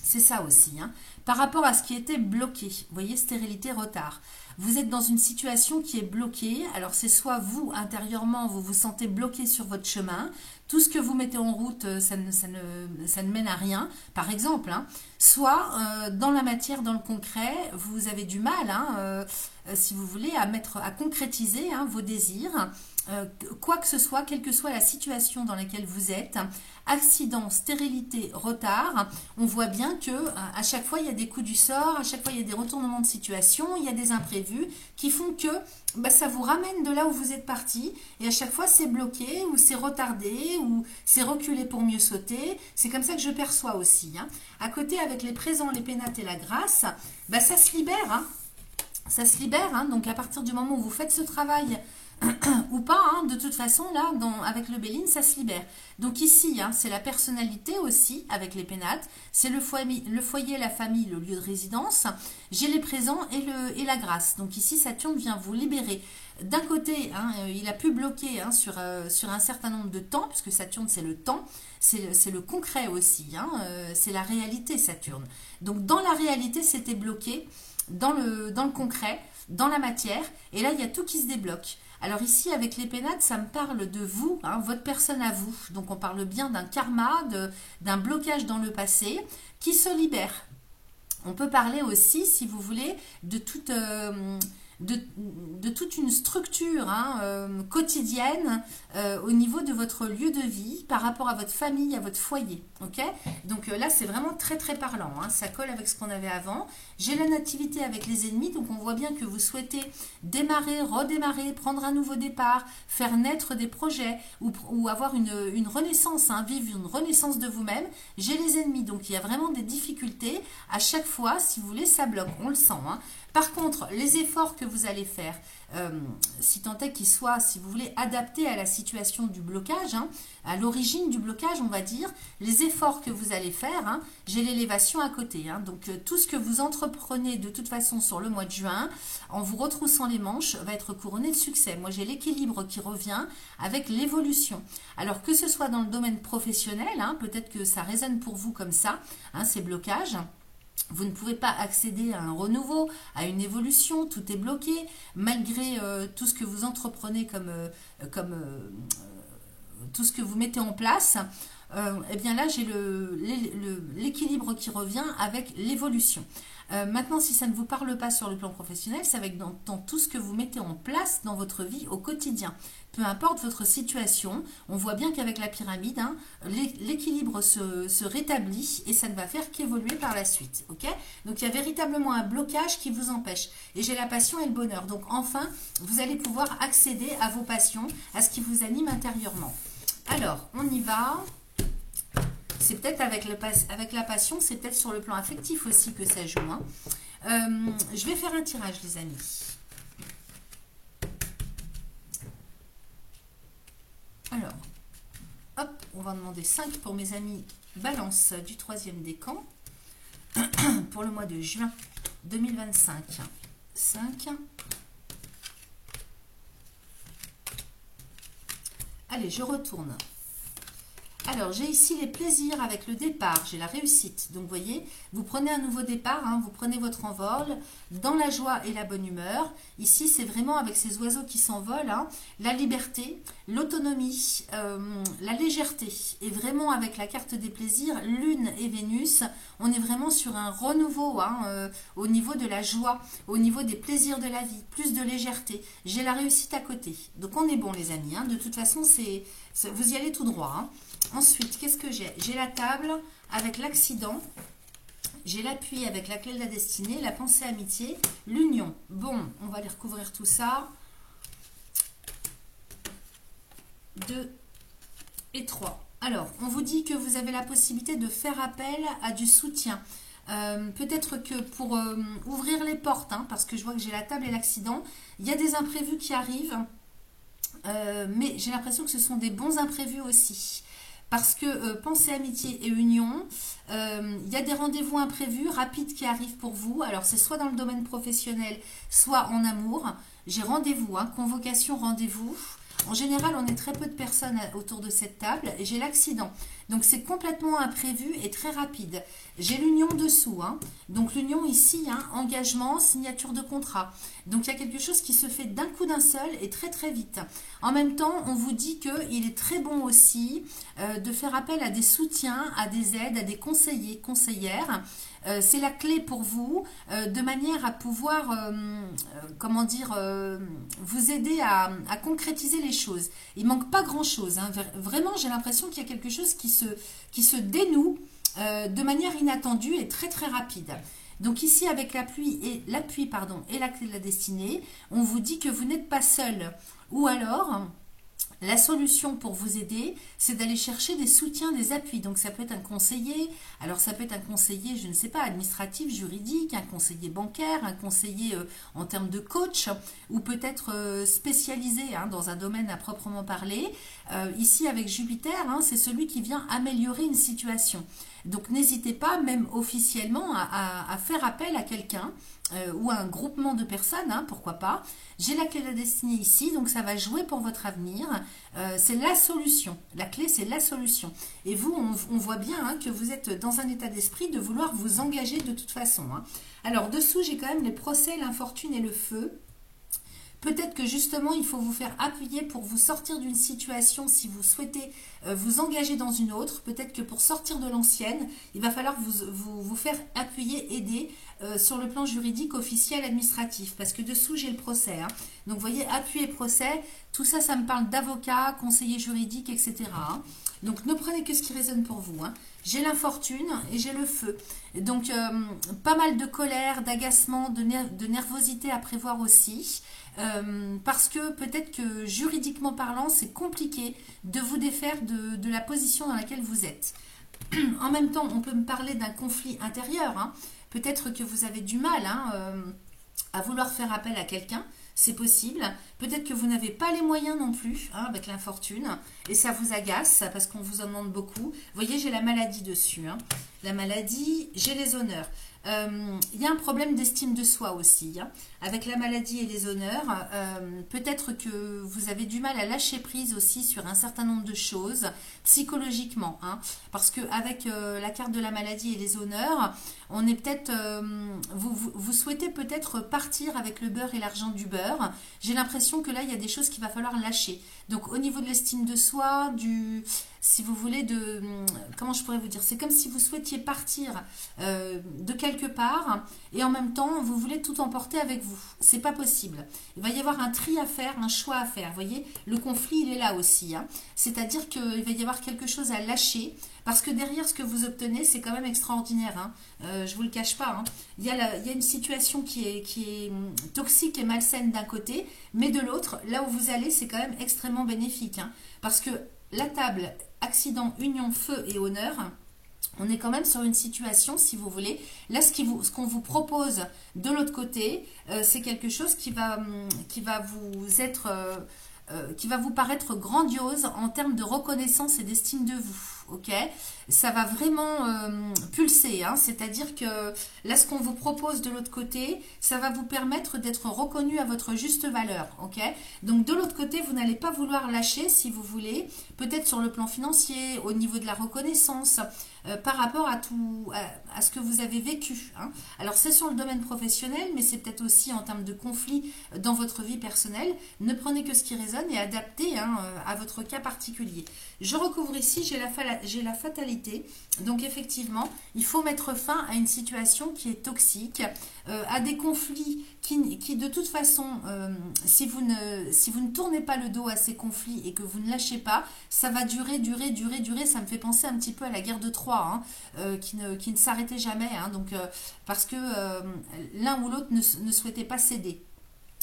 Speaker 1: c'est ça aussi, hein. Par rapport à ce qui était bloqué, vous voyez, stérilité, retard. Vous êtes dans une situation qui est bloquée. Alors c'est soit vous, intérieurement, vous vous sentez bloqué sur votre chemin. Tout ce que vous mettez en route, ça ne mène à rien, par exemple. Hein. Soit dans la matière, dans le concret, vous avez du mal, hein, si vous voulez, à concrétiser, hein, vos désirs. Quoi que ce soit, quelle que soit la situation dans laquelle vous êtes, accident, stérilité, retard, on voit bien que à chaque fois il y a des coups du sort, à chaque fois il y a des retournements de situation, il y a des imprévus qui font que ça vous ramène de là où vous êtes parti et à chaque fois c'est bloqué ou c'est retardé ou c'est reculé pour mieux sauter. C'est comme ça que je perçois aussi. Hein. À côté avec les présents, les pénates et la grâce, ça se libère. Hein. Ça se libère. Hein. Donc à partir du moment où vous faites ce travail ou pas, hein, de toute façon, là, avec le Béline, ça se libère. Donc ici, hein, c'est la personnalité aussi, avec les pénates. C'est le foyer, la famille, le lieu de résidence. J'ai les présents et la grâce. Donc ici, Saturne vient vous libérer. D'un côté, hein, il a pu bloquer, hein, sur un certain nombre de temps, puisque Saturne, c'est le temps. C'est le concret aussi. Hein, c'est la réalité, Saturne. Donc dans la réalité, c'était bloqué. Dans le concret, dans la matière. Et là, il y a tout qui se débloque. Alors ici, avec les pénates, ça me parle de vous, hein, votre personne à vous. Donc on parle bien d'un karma, d'un blocage dans le passé qui se libère. On peut parler aussi, si vous voulez, de toute une structure, hein, quotidienne au niveau de votre lieu de vie par rapport à votre famille, à votre foyer. Okay, donc là, c'est vraiment très très parlant. Hein, ça colle avec ce qu'on avait avant. J'ai la nativité avec les ennemis, donc on voit bien que vous souhaitez démarrer, redémarrer, prendre un nouveau départ, faire naître des projets ou avoir une renaissance, hein, vivre une renaissance de vous-même. J'ai les ennemis, donc il y a vraiment des difficultés. À chaque fois, si vous voulez, ça bloque, on le sent. Hein. Par contre, les efforts que vous allez faire, si tant est qu'ils soient, si vous voulez, adaptés à la situation du blocage, hein, à l'origine du blocage, on va dire, les efforts que vous allez faire, hein, j'ai l'élévation à côté. Hein, donc, tout ce que vous entreprenez de toute façon sur le mois de juin, en vous retroussant les manches, va être couronné de succès. Moi, j'ai l'équilibre qui revient avec l'évolution. Alors, que ce soit dans le domaine professionnel, hein, peut-être que ça résonne pour vous comme ça, hein, ces blocages. Vous ne pouvez pas accéder à un renouveau, à une évolution, tout est bloqué, malgré tout ce que vous entreprenez comme tout ce que vous mettez en place. Eh bien là, j'ai l'équilibre qui revient avec l'évolution. Maintenant, si ça ne vous parle pas sur le plan professionnel, c'est avec dans tout ce que vous mettez en place dans votre vie au quotidien. Peu importe votre situation, on voit bien qu'avec la pyramide, hein, l'équilibre se rétablit et ça ne va faire qu'évoluer par la suite. Okay, donc il y a véritablement un blocage qui vous empêche. Et j'ai la passion et le bonheur. Donc enfin, vous allez pouvoir accéder à vos passions, à ce qui vous anime intérieurement. Alors, on y va. C'est peut-être avec la passion, c'est peut-être sur le plan affectif aussi que ça joue. Hein. Je vais faire un tirage, les amis. Alors, hop, on va demander 5 pour mes amis Balance du 3e décan pour le mois de juin 2025. 5. Allez, je retourne. Alors, j'ai ici les plaisirs avec le départ, j'ai la réussite. Donc, vous voyez, vous prenez un nouveau départ, hein, vous prenez votre envol dans la joie et la bonne humeur. Ici, c'est vraiment avec ces oiseaux qui s'envolent, hein, la liberté, l'autonomie, la légèreté. Et vraiment, avec la carte des plaisirs, Lune et Vénus, on est vraiment sur un renouveau, hein, au niveau de la joie, au niveau des plaisirs de la vie, plus de légèreté. J'ai la réussite à côté. Donc, on est bon, les amis. Hein. De toute façon, vous y allez tout droit. Hein. Ensuite, qu'est-ce que j'ai? J'ai la table avec l'accident, j'ai l'appui avec la clé de la destinée, la pensée amitié, l'union. Bon, on va aller recouvrir tout ça. 2 et 3. Alors, on vous dit que vous avez la possibilité de faire appel à du soutien. Peut-être que pour ouvrir les portes, hein, parce que je vois que j'ai la table et l'accident, il y a des imprévus qui arrivent, mais j'ai l'impression que ce sont des bons imprévus aussi. parce que pensée, amitié et union, il y a des rendez-vous imprévus, rapides qui arrivent pour vous. Alors c'est soit dans le domaine professionnel, soit en amour. J'ai rendez-vous, hein, convocation, rendez-vous. En général, on est très peu de personnes autour de cette table et j'ai l'accident. Donc c'est complètement imprévu et très rapide. J'ai l'union dessous. Hein. Donc l'union ici, hein, engagement, signature de contrat. Donc il y a quelque chose qui se fait d'un coup d'un seul et très très vite. En même temps, on vous dit qu'il est très bon aussi de faire appel à des soutiens, à des aides, à des conseillers, conseillères. C'est la clé pour vous, de manière à pouvoir, comment dire, vous aider à concrétiser les choses. Il manque pas grand-chose. Hein. Vraiment, j'ai l'impression qu'il y a quelque chose qui se dénoue de manière inattendue et très très rapide. Donc ici, avec l'appui et la clé de la destinée, on vous dit que vous n'êtes pas seul. Ou alors, la solution pour vous aider, c'est d'aller chercher des soutiens, des appuis. Donc ça peut être un conseiller, alors ça peut être un conseiller, je ne sais pas, administratif, juridique, un conseiller bancaire, un conseiller en termes de coach, ou peut-être spécialisé hein, dans un domaine à proprement parler. Ici avec Jupiter, hein, c'est celui qui vient améliorer une situation. Donc n'hésitez pas, même officiellement, à faire appel à quelqu'un ou à un groupement de personnes, hein, pourquoi pas. J'ai la clé de la destinée ici, donc ça va jouer pour votre avenir. C'est la solution. La clé, c'est la solution. Et vous, on voit bien hein, que vous êtes dans un état d'esprit de vouloir vous engager de toute façon. Hein. Alors, dessous, j'ai quand même les procès, l'infortune et le feu. Peut-être que justement, il faut vous faire appuyer pour vous sortir d'une situation si vous souhaitez vous engager dans une autre. Peut-être que pour sortir de l'ancienne, il va falloir vous faire appuyer, aider sur le plan juridique, officiel, administratif. Parce que dessous, j'ai le procès. Hein. Donc, vous voyez, appui et procès, tout ça, ça me parle d'avocat, conseiller juridique, etc. Hein. Donc, ne prenez que ce qui résonne pour vous. Hein. J'ai l'infortune et j'ai le feu. Donc, pas mal de colère, d'agacement, de nervosité à prévoir aussi. Parce que peut-être que juridiquement parlant, c'est compliqué de vous défaire de la position dans laquelle vous êtes. En même temps, on peut me parler d'un conflit intérieur. Hein. Peut-être que vous avez du mal hein, à vouloir faire appel à quelqu'un. C'est possible. Peut-être que vous n'avez pas les moyens non plus hein, avec l'infortune. Et ça vous agace parce qu'on vous en demande beaucoup. Vous voyez, j'ai la maladie dessus. Hein. La maladie, j'ai les honneurs. Il y a un problème d'estime de soi aussi. Hein. Avec la maladie et les honneurs, peut-être que vous avez du mal à lâcher prise aussi sur un certain nombre de choses psychologiquement. Hein. Parce qu'avec la carte de la maladie et les honneurs, on est peut-être, vous souhaitez peut-être partir avec le beurre et l'argent du beurre. J'ai l'impression que là, il y a des choses qu'il va falloir lâcher. Donc au niveau de l'estime de soi, si vous voulez, comment je pourrais vous dire, c'est comme si vous souhaitiez partir de quelque part et en même temps vous voulez tout emporter avec vous. C'est pas possible. Il va y avoir un tri à faire, un choix à faire. Vous voyez, le conflit il est là aussi. Hein. C'est-à-dire qu'il va y avoir quelque chose à lâcher parce que derrière ce que vous obtenez c'est quand même extraordinaire. Hein. Je vous le cache pas. Hein. Il y a une situation qui est toxique et malsaine d'un côté, mais de l'autre, là où vous allez, c'est quand même extrêmement bénéfique. Hein. Parce que la table accident, union, feu et honneur, on est quand même sur une situation, si vous voulez. Là, ce qu'on vous propose de l'autre côté, c'est quelque chose qui va vous paraître grandiose en termes de reconnaissance et d'estime de vous. Ok, ça va vraiment pulser, hein, c'est-à-dire que là, ce qu'on vous propose de l'autre côté, ça va vous permettre d'être reconnu à votre juste valeur. Ok, donc de l'autre côté, vous n'allez pas vouloir lâcher, si vous voulez, peut-être sur le plan financier, au niveau de la reconnaissance, par rapport à ce que vous avez vécu. Hein. Alors, c'est sur le domaine professionnel, mais c'est peut-être aussi en termes de conflit dans votre vie personnelle. Ne prenez que ce qui résonne et adaptez hein, à votre cas particulier. Je recouvre ici, j'ai la fatalité. Donc, effectivement, il faut mettre fin à une situation qui est toxique, à des conflits qui de toute façon, si vous ne tournez pas le dos à ces conflits et que vous ne lâchez pas, ça va durer. Ça me fait penser un petit peu à la guerre de Troie, hein, qui ne s'arrêtait jamais, hein, donc, parce que l'un ou l'autre ne souhaitait pas céder.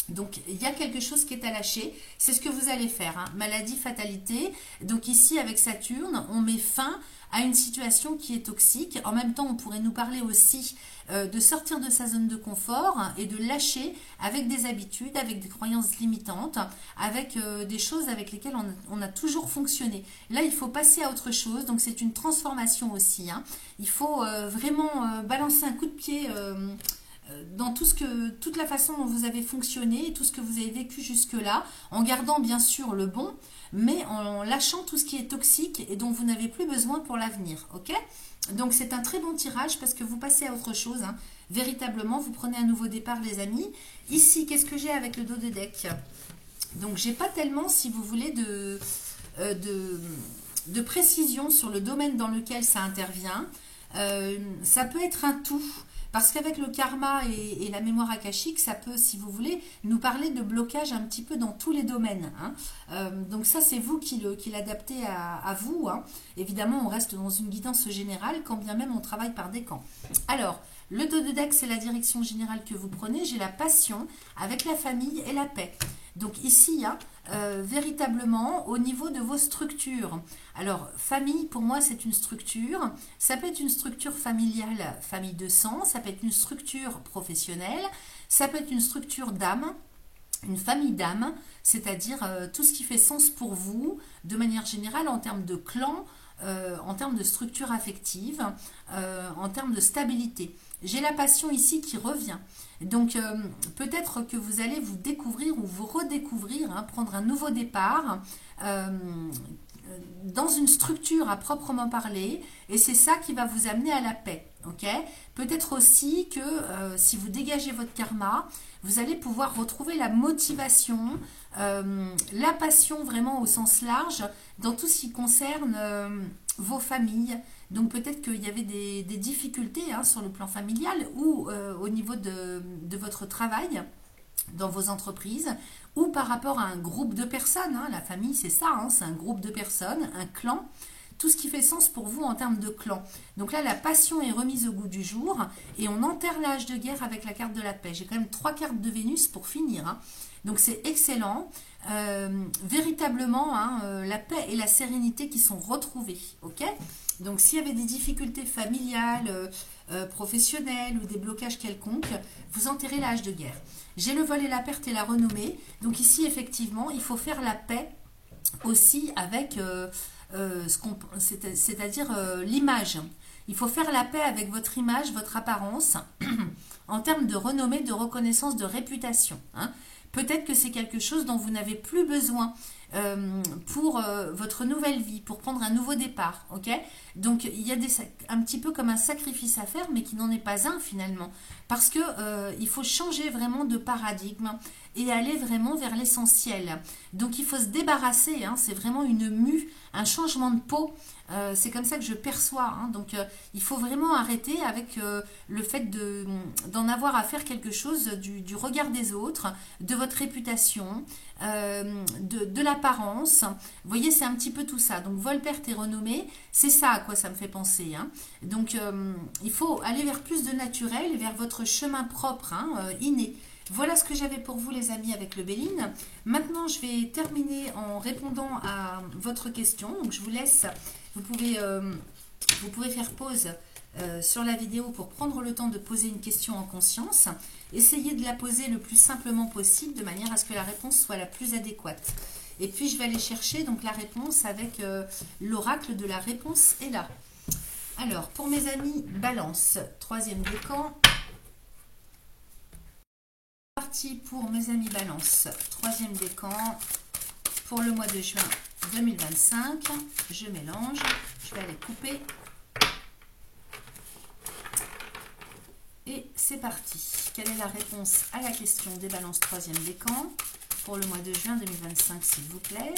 Speaker 1: Donc, il y a quelque chose qui est à lâcher. C'est ce que vous allez faire. Hein. Maladie, fatalité. Donc ici, avec Saturne, on met fin à une situation qui est toxique. En même temps, on pourrait nous parler aussi de sortir de sa zone de confort et de lâcher avec des habitudes, avec des croyances limitantes, avec des choses avec lesquelles on a toujours fonctionné. Là, il faut passer à autre chose. Donc, c'est une transformation aussi. Hein. Il faut vraiment balancer un coup de pied dans toute la façon dont vous avez fonctionné, tout ce que vous avez vécu jusque-là, en gardant bien sûr le bon, mais en lâchant tout ce qui est toxique et dont vous n'avez plus besoin pour l'avenir. Ok? Donc c'est un très bon tirage parce que vous passez à autre chose. Hein. Véritablement, vous prenez un nouveau départ, les amis. Ici, qu'est-ce que j'ai avec le dos de deck? Donc j'ai pas tellement, si vous voulez, de précision sur le domaine dans lequel ça intervient. Ça peut être un tout. Parce qu'avec le karma et la mémoire akashique, ça peut, si vous voulez, nous parler de blocage un petit peu dans tous les domaines. Hein. Donc ça, c'est vous qui l'adaptez à vous. Hein. Évidemment, on reste dans une guidance générale, quand bien même on travaille par décan. Alors, le dos de deck, c'est la direction générale que vous prenez. J'ai la passion avec la famille et la paix. Donc ici, hein, véritablement, au niveau de vos structures. Alors, famille, pour moi, c'est une structure. Ça peut être une structure familiale, famille de sang. Ça peut être une structure professionnelle. Ça peut être une structure d'âme. Une famille d'âme, c'est-à-dire tout ce qui fait sens pour vous, de manière générale, en termes de clan, en termes de structure affective, en termes de stabilité. J'ai la passion ici qui revient. Donc, peut-être que vous allez vous découvrir ou vous redécouvrir, hein, prendre un nouveau départ dans une structure à proprement parler. Et c'est ça qui va vous amener à la paix. Okay, peut-être aussi que si vous dégagez votre karma, vous allez pouvoir retrouver la motivation, la passion vraiment au sens large dans tout ce qui concerne vos familles. Donc peut-être qu'il y avait des difficultés hein, sur le plan familial ou au niveau de votre travail dans vos entreprises ou par rapport à un groupe de personnes. Hein. La famille, c'est ça, hein, c'est un groupe de personnes, un clan. Tout ce qui fait sens pour vous en termes de clan. Donc là, la passion est remise au goût du jour et on enterre l'âge de guerre avec la carte de la paix. J'ai quand même 3 cartes de Vénus pour finir. Hein. Donc c'est excellent. Véritablement, hein, la paix et la sérénité qui sont retrouvées. Ok ? Donc s'il y avait des difficultés familiales, professionnelles ou des blocages quelconques, vous enterrez l'âge de guerre. J'ai le vol et la perte et la renommée. Donc ici, effectivement, il faut faire la paix aussi avec... c'est-à-dire l'image. Il faut faire la paix avec votre image, votre apparence, en termes de renommée, de reconnaissance, de réputation. Hein. Peut-être que c'est quelque chose dont vous n'avez plus besoin pour votre nouvelle vie, pour prendre un nouveau départ. Okay, donc, il y a un petit peu comme un sacrifice à faire, mais qui n'en est pas un finalement. Parce que il faut changer vraiment de paradigme et aller vraiment vers l'essentiel. Donc, il faut se débarrasser. Hein, c'est vraiment une mue, un changement de peau. C'est comme ça que je perçois. Hein, donc, il faut vraiment arrêter avec le fait d'en avoir à faire quelque chose du regard des autres, de votre réputation, de l'apparence. Vous voyez, c'est un petit peu tout ça. Donc, vol, perte et renommée, c'est ça à quoi ça me fait penser. Hein. Donc, il faut aller vers plus de naturel, vers votre chemin propre, hein, inné. Voilà ce que j'avais pour vous les amis avec le Béline. Maintenant je vais terminer en répondant à votre question. Donc je vous laisse, vous pouvez faire pause sur la vidéo pour prendre le temps de poser une question en conscience. Essayez de la poser le plus simplement possible de manière à ce que la réponse soit la plus adéquate. Et puis je vais aller chercher donc la réponse avec l'oracle de la réponse est là. Alors pour mes amis Balance, troisième décan. Parti pour mes amis Balance, troisième décan pour le mois de juin 2025. Je mélange, je vais aller couper et c'est parti. Quelle est la réponse à la question des Balances troisième décan pour le mois de juin 2025 s'il vous plaît?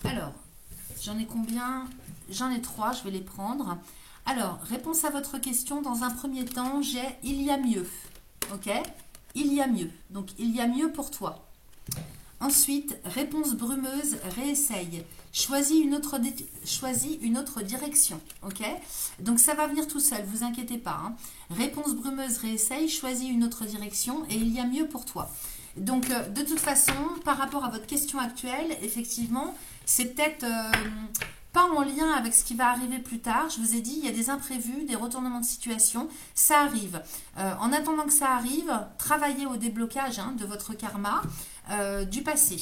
Speaker 1: Alors, j'en ai combien? J'en ai 3, je vais les prendre. Alors, réponse à votre question, dans un premier temps, j'ai « il y a mieux ». Ok ? Il y a mieux. Donc, il y a mieux pour toi. Ensuite, réponse brumeuse, réessaye. Choisis une autre direction. Ok? Donc ça va venir tout seul, vous inquiétez pas. Hein. Réponse brumeuse, réessaye, choisis une autre direction et il y a mieux pour toi. Donc de toute façon, par rapport à votre question actuelle, effectivement, c'est peut-être pas en lien avec ce qui va arriver plus tard. Je vous ai dit, il y a des imprévus, des retournements de situation. Ça arrive. En attendant que ça arrive, travaillez au déblocage de votre karma du passé.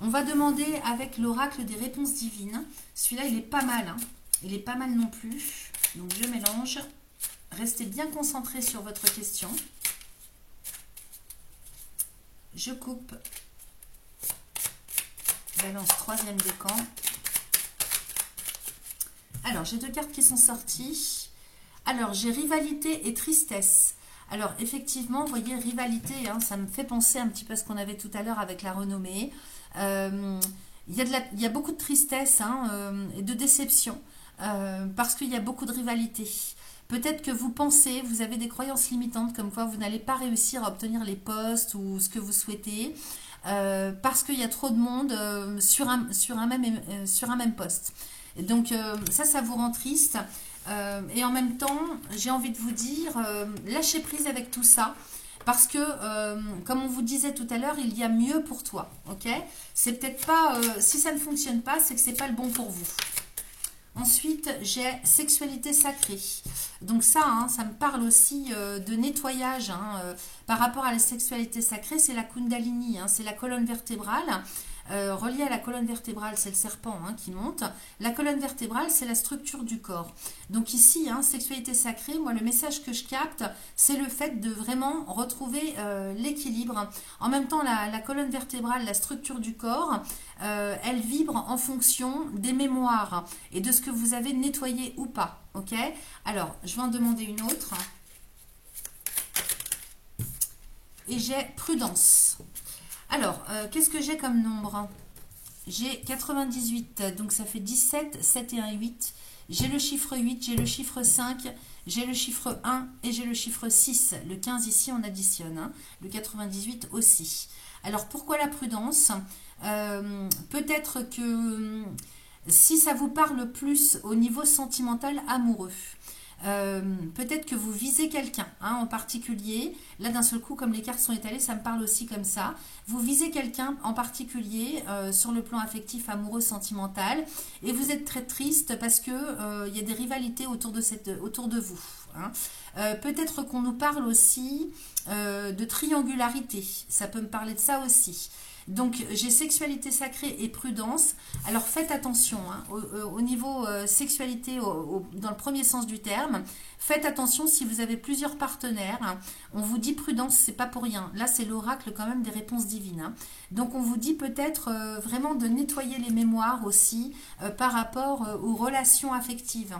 Speaker 1: On va demander avec l'oracle des réponses divines. Celui-là, il est pas mal. Hein. Il est pas mal non plus. Donc, je mélange. Restez bien concentrés sur votre question. Je coupe. Balance troisième décan. Alors, j'ai 2 cartes qui sont sorties. Alors, j'ai rivalité et tristesse. Alors, effectivement, vous voyez, rivalité, hein, ça me fait penser un petit peu à ce qu'on avait tout à l'heure avec la renommée. Il y a beaucoup de tristesse et de déception parce qu'il y a beaucoup de rivalité. Peut-être que vous pensez, vous avez des croyances limitantes comme quoi vous n'allez pas réussir à obtenir les postes ou ce que vous souhaitez parce qu'il y a trop de monde sur un même poste. Donc ça vous rend triste. Et en même temps, j'ai envie de vous dire, lâchez prise avec tout ça. Parce que, comme on vous disait tout à l'heure, il y a mieux pour toi. Ok? C'est peut-être pas, si ça ne fonctionne pas, c'est que c'est pas le bon pour vous. Ensuite, j'ai sexualité sacrée. Donc ça, ça me parle aussi de nettoyage. Par rapport à la sexualité sacrée, c'est la Kundalini, c'est la colonne vertébrale. Relié à la colonne vertébrale, c'est le serpent qui monte. La colonne vertébrale, c'est la structure du corps. Donc ici, sexualité sacrée, moi le message que je capte, c'est le fait de vraiment retrouver l'équilibre. En même temps, la colonne vertébrale, la structure du corps, elle vibre en fonction des mémoires et de ce que vous avez nettoyé ou pas. Ok? Alors, je vais en demander une autre. Et j'ai prudence. Alors, qu'est-ce que j'ai comme nombre? J'ai 98, donc ça fait 17, 7 et 1, 8. J'ai le chiffre 8, j'ai le chiffre 5, j'ai le chiffre 1 et j'ai le chiffre 6. Le 15 ici, on additionne. Le 98 aussi. Alors, pourquoi la prudence? Peut-être que si ça vous parle plus au niveau sentimental, amoureux, peut-être que vous visez quelqu'un en particulier. Là d'un seul coup, comme les cartes sont étalées, ça me parle aussi comme ça. Vous visez quelqu'un en particulier sur le plan affectif, amoureux, sentimental, et vous êtes très triste parce que il y a des rivalités autour de vous. Peut-être qu'on nous parle aussi de triangularité. Ça peut me parler de ça aussi. Donc, j'ai sexualité sacrée et prudence. Alors, faites attention au niveau sexualité, dans le premier sens du terme. Faites attention si vous avez plusieurs partenaires. On vous dit prudence, c'est pas pour rien. Là, c'est l'oracle quand même des réponses divines. Donc, on vous dit peut-être vraiment de nettoyer les mémoires aussi par rapport aux relations affectives.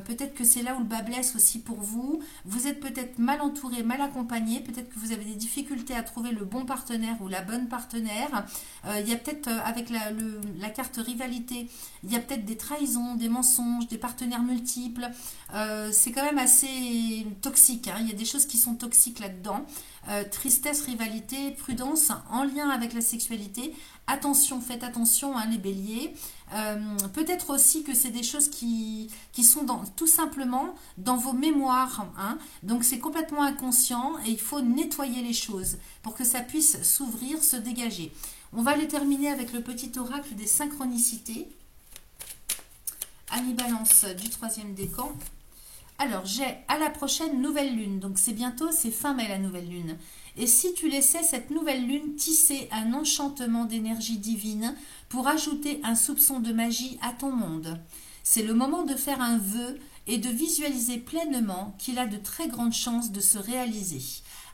Speaker 1: Peut-être que c'est là où le bas blesse aussi pour vous. Vous êtes peut-être mal entouré, mal accompagné. Peut-être que vous avez des difficultés à trouver le bon partenaire ou la bonne partenaire. Il y a peut-être, avec la carte rivalité, il y a peut-être des trahisons, des mensonges, des partenaires multiples. C'est quand même assez toxique. Il y a des choses qui sont toxiques là-dedans. Tristesse, rivalité, prudence en lien avec la sexualité. Attention, faites attention, les béliers. Peut-être aussi que c'est des choses qui sont tout simplement dans vos mémoires. Donc c'est complètement inconscient et il faut nettoyer les choses pour que ça puisse s'ouvrir, se dégager. On va les terminer avec le petit oracle des synchronicités. Annie Balance du 3e décan. Alors, j'ai à la prochaine nouvelle lune. Donc, c'est bientôt, c'est fin mai la nouvelle lune. Et si tu laissais cette nouvelle lune tisser un enchantement d'énergie divine pour ajouter un soupçon de magie à ton monde, c'est le moment de faire un vœu et de visualiser pleinement qu'il a de très grandes chances de se réaliser.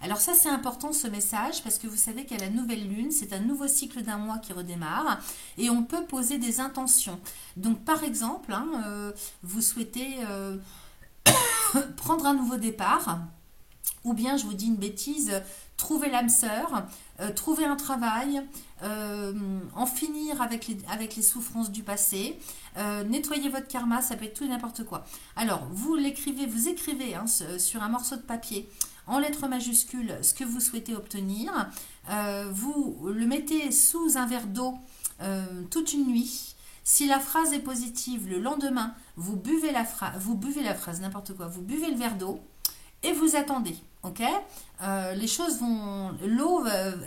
Speaker 1: Alors ça, c'est important ce message parce que vous savez qu'à la nouvelle lune, c'est un nouveau cycle d'un mois qui redémarre et on peut poser des intentions. Donc, par exemple, vous souhaitez prendre un nouveau départ, ou bien, je vous dis une bêtise, trouver l'âme sœur, trouver un travail, en finir avec les souffrances du passé, nettoyer votre karma, ça peut être tout et n'importe quoi. Alors, vous écrivez sur un morceau de papier en lettres majuscules ce que vous souhaitez obtenir. Vous le mettez sous un verre d'eau toute une nuit. Si la phrase est positive, le lendemain, vous buvez la phrase, n'importe quoi, vous buvez le verre d'eau et vous attendez, ok? Les choses vont,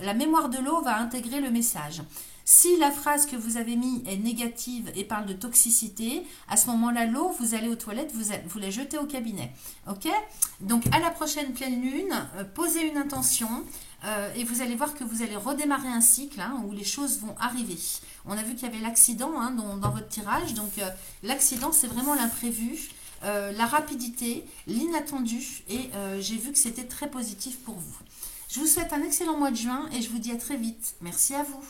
Speaker 1: la mémoire de l'eau va intégrer le message. Si la phrase que vous avez mise est négative et parle de toxicité, à ce moment-là, l'eau, vous allez aux toilettes, vous la jetez au cabinet. Ok? Donc, à la prochaine pleine lune, posez une intention et vous allez voir que vous allez redémarrer un cycle hein, où les choses vont arriver. On a vu qu'il y avait l'accident hein, dans votre tirage. Donc, l'accident, c'est vraiment l'imprévu. La rapidité, l'inattendu et j'ai vu que c'était très positif pour vous. Je vous souhaite un excellent mois de juin et je vous dis à très vite. Merci à vous.